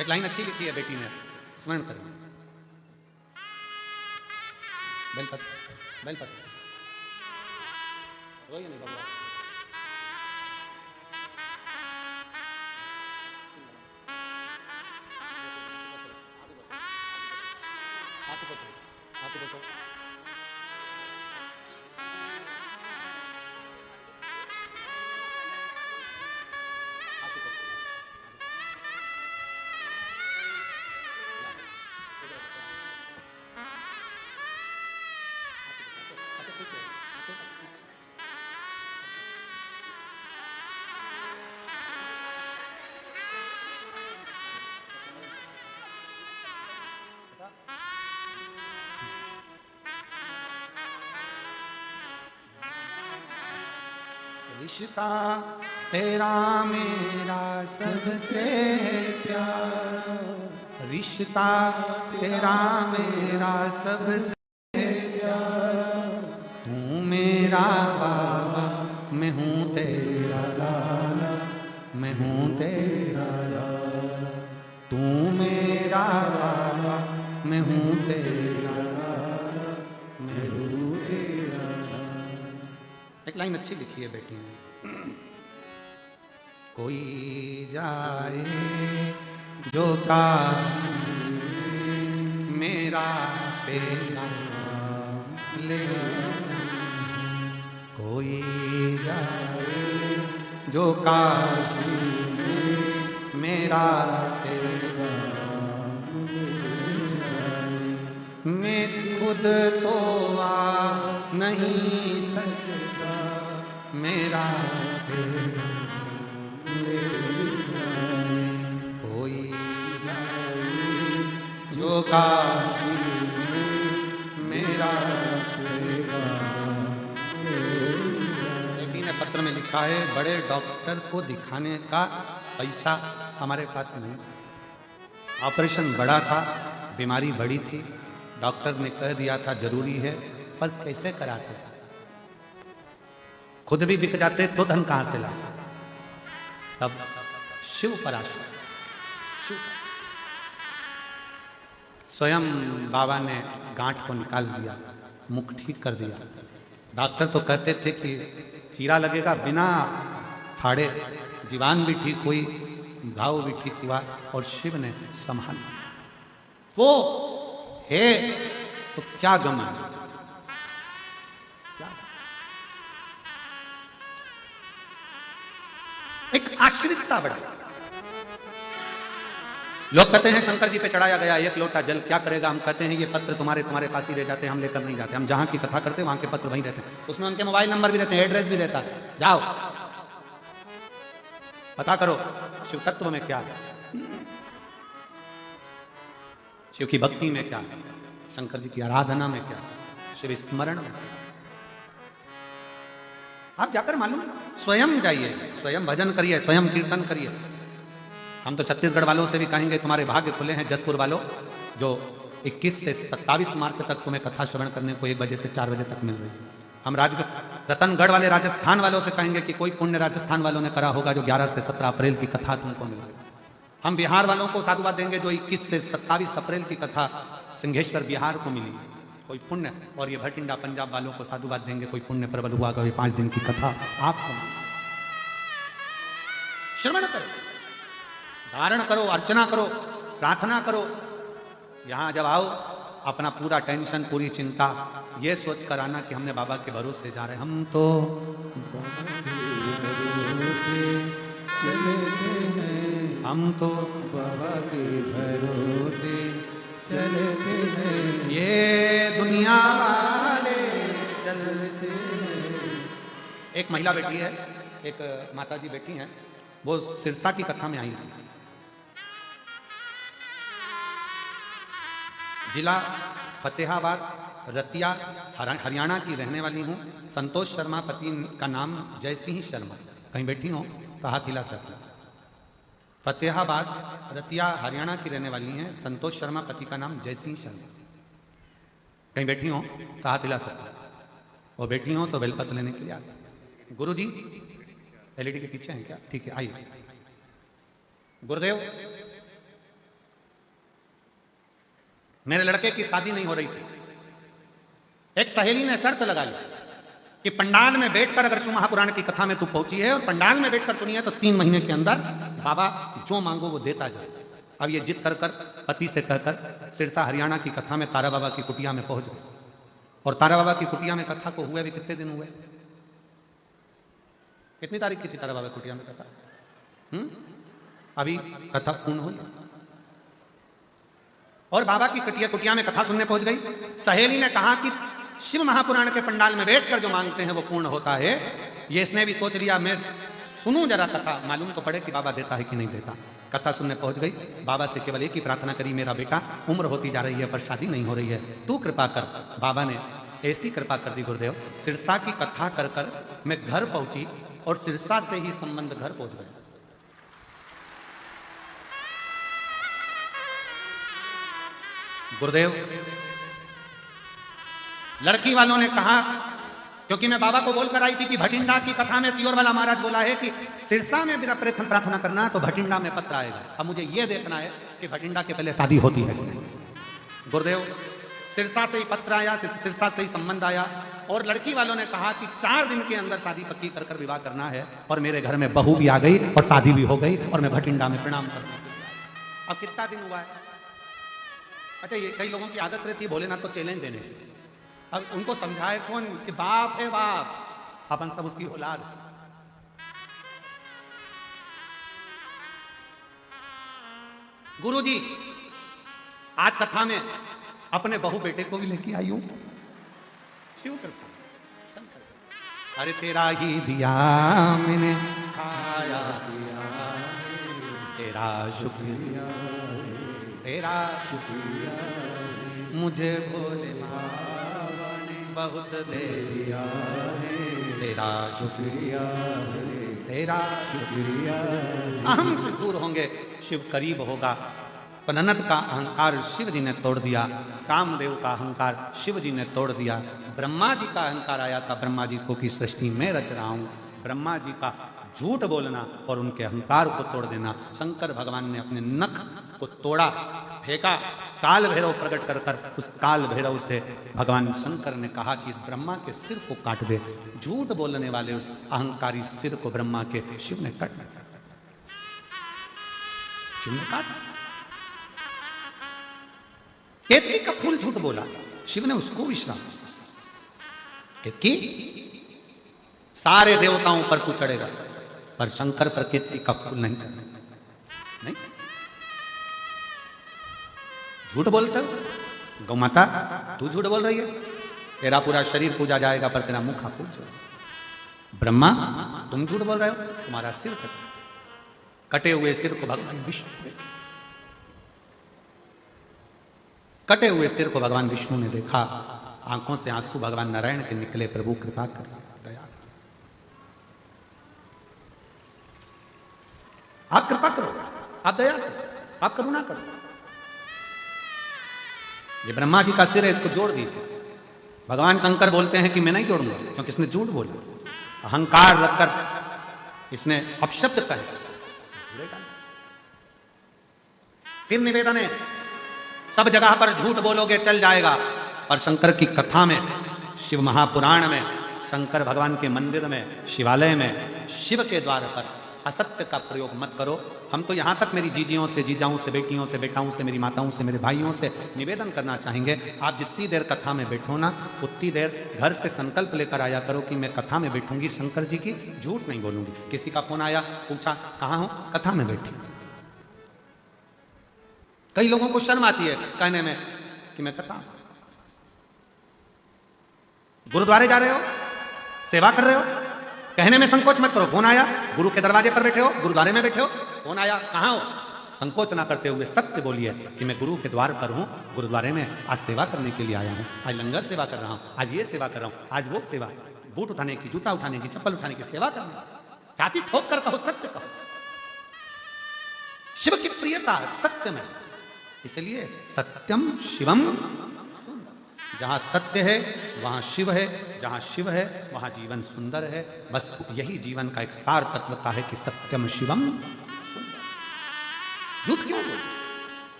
एक लाइन अच्छी लिखी है बेटी ने, स्मरण करें। बेलपत्र, बेलपत्र रोइए नहीं बाबा। रिश्ता तेरा मेरा सबसे प्यारा, रिश्ता तेरा मेरा सबसे प्यारा, तू मेरा बाबा मैं हूँ तेरा लाला, मैं हूँ तेरा लाला, तू मेरा बाबा मैं हूँ तेरा लाला, मैं हूँ तेरा लाला। एक लाइन अच्छी लिखी है बेटी ने। कोई जाए जो काशी मेरा पेला ले, कोई जाए जो काशी मेरा पेला मैं खुद तो आ नहीं सकता, मेरा ले जाए कोई जाए जो काशी मेरा। ने पत्र में लिखा है, बड़े डॉक्टर को दिखाने का पैसा हमारे पास नहीं। ऑपरेशन बड़ा था, बीमारी बड़ी थी, डॉक्टर ने कह दिया था जरूरी है, पर कैसे कराते, खुद भी बिक जाते तो धन कहां से लाते। तब शिव पर आश्रय, शिव स्वयं बाबा ने गांठ को निकाल दिया, मुख ठीक कर दिया। डॉक्टर तो कहते थे कि चीरा लगेगा, बिना फाड़े जीवान भी ठीक हुई, घाव भी ठीक हुआ, और शिव ने संभाल वो है तो क्या गम है, क्या एक आश्रितता बढ़ी। लोग कहते हैं शंकर जी पे चढ़ाया गया एक लोटा जल, क्या करेगा? हम कहते हैं ये पत्र तुम्हारे पास ही रह जाते हैं, हम लेकर नहीं जाते। हम जहां की कथा करते हैं वहां के पत्र वहीं रहते हैं, उसमें उनके मोबाइल नंबर भी रहते हैं, एड्रेस भी रहता है, जाओ पता करो शिव तत्व में क्या है, शिव की भक्ति में क्या है, शंकर जी की आराधना में क्या है, शिव स्मरण में। आप जाकर मालूम, स्वयं जाइए, स्वयं भजन करिए, स्वयं कीर्तन करिए। हम तो छत्तीसगढ़ वालों से भी कहेंगे तुम्हारे भाग्य खुले हैं जसपुर वालों, जो 21 से 27 मार्च तक तुम्हें कथा श्रवण करने को 1 बजे से 4 बजे तक मिल रही है। हम रतनगढ़ वाले राजस्थान वालों से कहेंगे कि कोई पुण्य राजस्थान वालों ने करा होगा जो 11 से 17 अप्रैल की कथा तुमको मिल रही है। हम बिहार वालों को साधुवाद देंगे जो 21 से 27 अप्रैल की कथा सिंहेश्वर बिहार को मिली, कोई पुण्य। और ये भटिंडा पंजाब वालों को साधुवाद देंगे कोई पुण्य प्रबल हुआ, कोई 5 दिन की कथा आपको श्रवण करो, धारण करो, अर्चना करो, प्रार्थना करो। यहां जब आओ अपना पूरा टेंशन, पूरी चिंता ये सोच कर आना कि हमने बाबा के भरोसे जा रहे हैं। हम तो हम तो बाबा के भरोसे चलते हैं, ये दुनिया वाले चलते हैं। एक महिला बेटी है, एक माता जी बेटी हैं, वो सिरसा की कथा में आई थी। जिला फतेहाबाद, रतिया, हरियाणा की रहने वाली हूँ। संतोष शर्मा, पति का नाम जयसिंह शर्मा। कहीं बैठी हो तो हाथ हिला सकते। फतेहाबाद, रतिया, हरियाणा की रहने वाली हैं। संतोष शर्मा, पति का नाम जयसिंह शर्मा। कहीं बैठी हो तो हाथ हिला सकते, और बैठी हो तो बेलपत्र लेने के लिए आ सकते। गुरु जी एलईडी के पीछे हैं क्या? ठीक है, आइए। गुरुदेव, मेरे लड़के की शादी नहीं हो रही थी। एक सहेली ने शर्त लगा ली कि पंडाल में बैठकर अगर शिव महापुराण की कथा में तू पहुंची है और पंडाल में बैठकर सुनी है तो 3 महीने के अंदर बाबा जो मांगो वो देता जाए। अब ये जिद कर कर पति से कहकर सिरसा हरियाणा की कथा में तारा बाबा की कुटिया में पहुंच गए। और तारा बाबा की कुटिया में कथा को हुए भी कितने दिन हुए? कितनी तारीख की थी तारा बाबा कुटिया में कथा? अभी कथा पूर्ण हुई और बाबा की कुटिया में कथा सुनने पहुंच गई। सहेली ने कहा कि शिव महापुराण के पंडाल में बैठकर जो मांगते हैं वो पूर्ण होता है। ये इसने भी सोच लिया मैं सुनूं जरा कथा, मालूम तो पड़े कि बाबा देता है कि नहीं देता। कथा सुनने पहुंच गई। बाबा से केवल एक ही प्रार्थना करी, मेरा बेटा उम्र होती जा रही है पर शादी नहीं हो रही है, तू कृपा कर। बाबा ने ऐसी कृपा कर दी गुरुदेव, सिरसा की कथा कर कर मैं घर पहुंची और सिरसा से ही संबंध घर पहुंच गए। गुरुदेव, लड़की वालों ने कहा, क्योंकि मैं बाबा को बोलकर आई थी कि भटिंडा की कथा में सियोर वाला महाराज बोला है कि सिरसा में मेरा प्रार्थना करना तो भटिंडा में पत्र आएगा। अब मुझे यह देखना है कि भटिंडा के पहले शादी होती है। गुरुदेव, सिरसा से ही पत्र आया, सिरसा से ही संबंध आया और लड़की वालों ने कहा कि 4 दिन के अंदर शादी पक्की कर विवाह करना है। और मेरे घर में बहू भी आ गई और शादी भी हो गई और मैं भटिंडा में प्रणाम करने के लिए। अब कितना दिन हुआ है? अच्छा, ये कई लोगों की आदत रहती है भोलेनाथ को चैलेंज देने की। अब उनको समझाए कौन कि बाप है बाप, अपन सब उसकी औलाद। गुरुजी, आज कथा में अपने बहू बेटे को भी लेके आई हूं। शिव कृपा, अरे तेरा ही दिया मैंने खाया पिया, तेरा शुक्रिया, तेरा शुक्रिया, मुझे भोले बाबा ने बहुत दे दिया, तेरा शुक्रिया, तेरा शुक्रिया। अहम से दूर होंगे, शिव करीब होगा। पननत का अहंकार शिव जी ने तोड़ दिया, कामदेव का अहंकार शिव जी ने तोड़ दिया। ब्रह्मा जी का अहंकार आया था ब्रह्मा जी को कि सृष्टि मैं रच रहा हूं। ब्रह्मा जी का झूठ बोलना और उनके अहंकार को तोड़ देना। शंकर भगवान ने अपने नख को तोड़ा, फेंका, काल भैरव प्रकट कर कर उस काल भैरव से भगवान शंकर ने कहा कि इस ब्रह्मा के सिर को काट दे। झूठ बोलने वाले उस अहंकारी सिर को ब्रह्मा के शिव ने काट दिया। शिव ने काट, केतकी का फूल झूठ बोला, शिव ने उसको विश्राम। केतकी सारे देवताओं पर तू चढ़ेगा, पर शंकर पर केतकी का फूल नहीं चढ़ेगा। नहीं, झूठ बोलते हो गौ माता, तू झूठ बोल रही है। तेरा पूरा शरीर पूजा जाएगा पर तेरा मुख पूज जाएगा। ब्रह्मा तुम झूठ बोल रहे हो, तुम्हारा सिर कटे हुए सिर को भगवान विष्णु देखे। कटे हुए सिर को भगवान विष्णु ने देखा, आंखों से आंसू भगवान नारायण के निकले। प्रभु कृपा कर, दया, आप कृपा करो, आप दया करो, आप करुणा करो। ये ब्रह्मा जी का सिर है, इसको जोड़ दीजिए। भगवान शंकर बोलते हैं कि मैं नहीं जोड़ूंगा, क्योंकि इसने झूठ बोला, अहंकार रखकर इसने अपशब्द कहे। फिर निवेदन है, सब जगह पर झूठ बोलोगे चल जाएगा, पर शंकर की कथा में, शिव महापुराण में, शंकर भगवान के मंदिर में, शिवालय में, शिव के द्वार पर असत्य का प्रयोग मत करो। हम तो यहाँ तक मेरी जीजियों से, जीजाओं से, बेटियों से, बेटाओं से, मेरी माताओं से, मेरे भाइयों से निवेदन करना चाहेंगे, आप जितनी देर कथा में बैठो ना, उतनी देर घर से संकल्प लेकर आया करो कि मैं कथा में बैठूंगी, शंकर जी की झूठ नहीं बोलूंगी। किसी का फोन आया, पूछा कहाँ हो, कथा में बैठी। कई लोगों को शर्म आती है कहने में कि मैं कथा। गुरुद्वारे जा रहे हो, सेवा कर रहे हो, कहने में संकोच मत करो। फोन आया, गुरु के दरवाजे पर बैठे हो, गुरुद्वारे में बैठे हो, फोन आया, कहाँ हो, संकोच ना करते हुए सत्य बोलिए कि मैं गुरु के द्वार पर हूं, गुरुद्वारे में आज सेवा करने के लिए आया हूं, आज लंगर सेवा कर रहा हूं, आज ये सेवा कर रहा हूं, आज वो सेवा, बूट उठाने की, जूता उठाने की, चप्पल उठाने की सेवा करने। छाती ठोक कर कहो, सत्य कहो। शिव की प्रियता सत्य में, इसलिए सत्यम शिवम। जहां सत्य है वहां शिव है, जहां शिव है वहां जीवन सुंदर है। बस यही जीवन का एक सार तत्वता है कि सत्यम शिवम। झूठ क्यों बोल,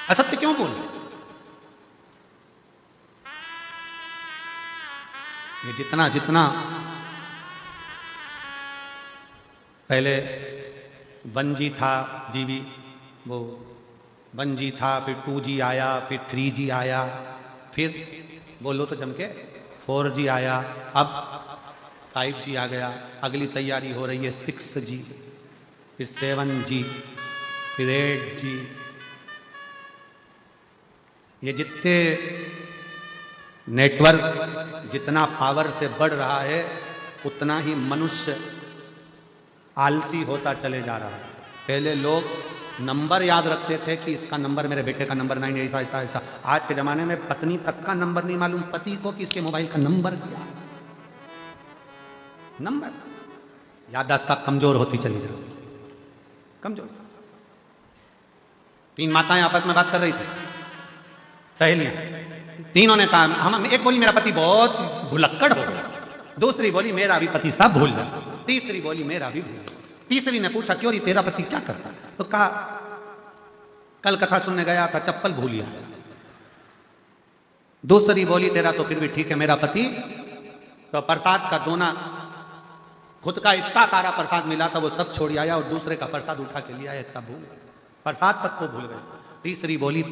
असत्य क्यों बोल? ये जितना जितना पहले 1G था, जीबी, वो 1G था, फिर 2G आया, फिर 3G आया, फिर बोलो तो जम के 4G आया, अब 5G आ गया। अगली तैयारी हो रही है 6G, फिर 7G, फिर 8G। ये जितने नेटवर्क जितना पावर से बढ़ रहा है, उतना ही मनुष्य आलसी होता चले जा रहा है। पहले लोग नंबर याद रखते थे कि इसका नंबर, मेरे बेटे का नंबर 9, ऐसा ऐसा ऐसा। आज के जमाने में पत्नी तक का नंबर नहीं मालूम, पति को कि इसके मोबाइल का नंबर क्या है। नंबर याददाश्त कमजोर होती चली जाती, कमजोर। 3 माताएं आपस में बात कर रही थी, सहेलियां। तीनों ने कहा, हम एक बोली मेरा पति बहुत भुलक्कड़ हो गया, दूसरी बोली मेरा भी पति सब भूल जाए, तीसरी बोली मेरा भी भूल। तीसरी ने पूछा क्यों री तेरा पति क्या करता? तो कहा कल कथा सुनने गया था, चप्पल भूल गया। दूसरी बोली तेरा तो फिर भी ठीक है, मेरा पति तो प्रसाद का दोना, खुद का इतना सारा प्रसाद मिला था वो सब छोड़ आया और दूसरे का प्रसाद उठा के लिया, इतना भूल गए, प्रसाद तक को भूल गए। तीसरी बोली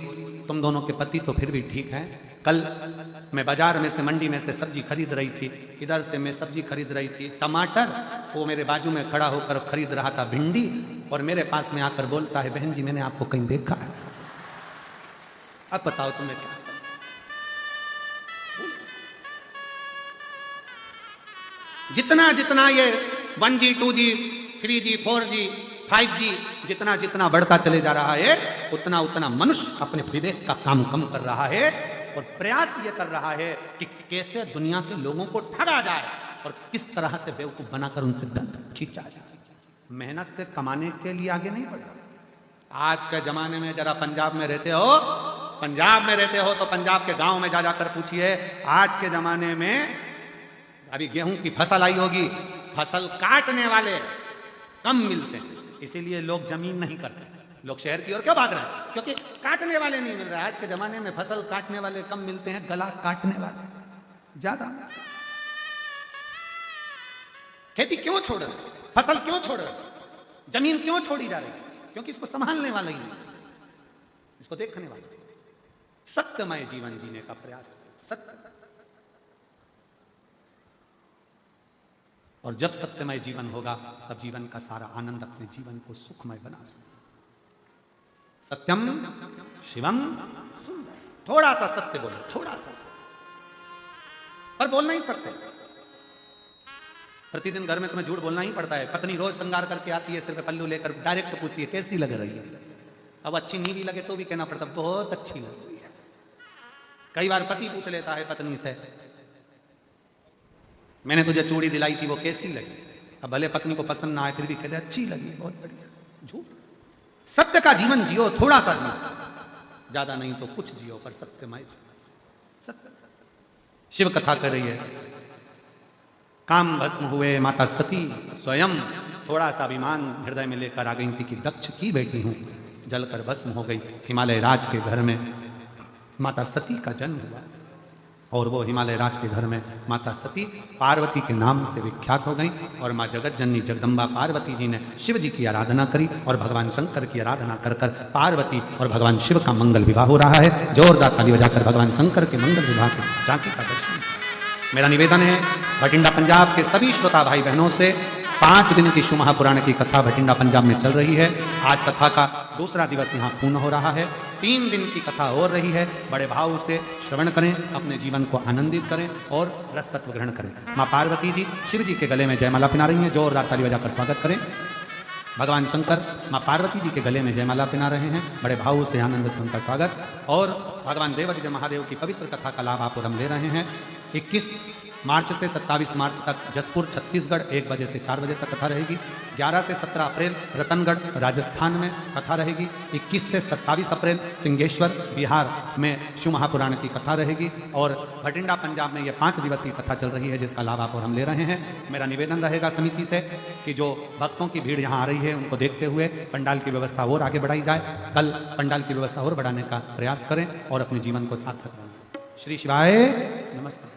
तुम दोनों के पति तो फिर भी ठीक है, कल मैं बाजार में से, मंडी में से सब्जी खरीद रही थी, इधर से मैं सब्जी खरीद रही थी, टमाटर, वो मेरे बाजू में खड़ा होकर खरीद रहा था भिंडी, और मेरे पास में आकर बोलता है बहन जी मैंने आपको कहीं देखा है। अब बताओ तुम्हें क्या करना? जितना जितना ये 1G 2G 3G 4G 5G जितना जितना बढ़ता चले जा रहा है, उतना उतना मनुष्य अपने विवेक का काम कम कर रहा है और प्रयास ये कर रहा है कि कैसे दुनिया के लोगों को ठगा जाए और किस तरह से बेवकूफ बनाकर उनसे धन खींचा जाए। मेहनत से कमाने के लिए आगे नहीं बढ़ रहा। आज के जमाने में जरा पंजाब में रहते हो, तो पंजाब के गांव में जा जाकर पूछिए, आज के जमाने में अभी गेहूं की फसल आई होगी, फसल काटने वाले कम मिलते हैं, इसीलिए लोग जमीन नहीं करते। लोग शहर की ओर क्यों भाग रहे हैं? क्योंकि काटने वाले नहीं मिल रहे। आज के जमाने में फसल काटने वाले कम मिलते हैं, गला काटने वाले ज्यादा मिलते हैं। खेती क्यों छोड़ रहे, फसल क्यों छोड़ रहे, जमीन क्यों छोड़ी जा रही है? क्योंकि इसको संभालने वाला ही नहीं, इसको देखने वाला। सत्यमय जीवन जीने का प्रयास, सत्य। और जब सत्यमय जीवन होगा, तब जीवन का सारा आनंद अपने जीवन को सुखमय बना सकते। सत्यम शिवम सुंदर। थोड़ा सा सत्य बोलो, थोड़ा सा सत्य, पर बोल नहीं सकते। प्रतिदिन घर में तुम्हें झूठ बोलना ही पड़ता है। पत्नी रोज श्रृंगार करके आती है, सिर पे पल्लू लेकर, डायरेक्ट पूछती है कैसी लग रही है। अब अच्छी नहीं भी लगे तो भी कहना पड़ता बहुत अच्छी लग रही है। कई बार पति पूछ लेता है पत्नी से, मैंने तुझे चूड़ी दिलाई थी वो कैसी लगी? अब भले पत्नी को पसंद ना आए फिर भी कहते अच्छी लगी, बहुत बढ़िया। झूठ। सत्य का जीवन जियो, थोड़ा सा जियो, ज्यादा नहीं तो कुछ जियो, पर सत्यमय जियो। सत्य। शिव कथा कर रही है, काम भस्म हुए माता सती स्वयं, थोड़ा सा अभिमान हृदय में लेकर आ गई थी कि दक्ष की बेटी हूं, जलकर भस्म हो गई। हिमालय राज के घर में माता सती का जन्म हुआ और वो हिमालय राज के घर में माता सती पार्वती के नाम से विख्यात हो गई। और माँ जगत जननी जगदम्बा पार्वती जी ने शिव जी की आराधना करी और भगवान शंकर की आराधना कर कर पार्वती और भगवान शिव का मंगल विवाह हो रहा है। जोरदार ताली बजाकर भगवान शंकर के मंगल विवाह के झांकी का दर्शन। मेरा निवेदन है भटिंडा पंजाब के सभी श्रोता भाई बहनों से, 5 दिन की शिव महापुराण की कथा भटिंडा पंजाब में चल रही है। आज कथा का दूसरा दिवस यहाँ पूर्ण हो रहा है। 3 दिन की कथा हो रही है। बड़े भाव से श्रवण करें, अपने जीवन को आनंदित करें और रस तत्व ग्रहण करें। माँ पार्वती जी शिव जी के गले में जयमाला पहना रही हैं, जोरदार ताली बजाकर स्वागत करें। भगवान शंकर माँ पार्वती जी के गले में जयमाला पहना रहे हैं, बड़े भाव से आनंद से उनका स्वागत। और भगवान देवादिदेव महादेव की पवित्र कथा का लाभ आप और हम ले रहे हैं। 21 मार्च से 27 मार्च तक जसपुर छत्तीसगढ़ 1 बजे से 4 बजे तक कथा रहेगी। 11 से 17 अप्रैल रतनगढ़ राजस्थान में कथा रहेगी। 21 से 27 अप्रैल सिंहेश्वर बिहार में शिव महापुराण की कथा रहेगी। और भटिंडा पंजाब में ये 5 दिवसीय कथा चल रही है, जिसका लाभ आप और हम ले रहे हैं। मेरा निवेदन रहेगा समिति से कि जो भक्तों की भीड़ यहाँ आ रही है उनको देखते हुए पंडाल की व्यवस्था और आगे बढ़ाई जाए। कल पंडाल की व्यवस्था और बढ़ाने का प्रयास करें और अपने जीवन को सार्थक बनाएं। श्री शिवाय नमस्ते।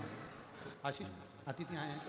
आशीष अतिथि आए हैं।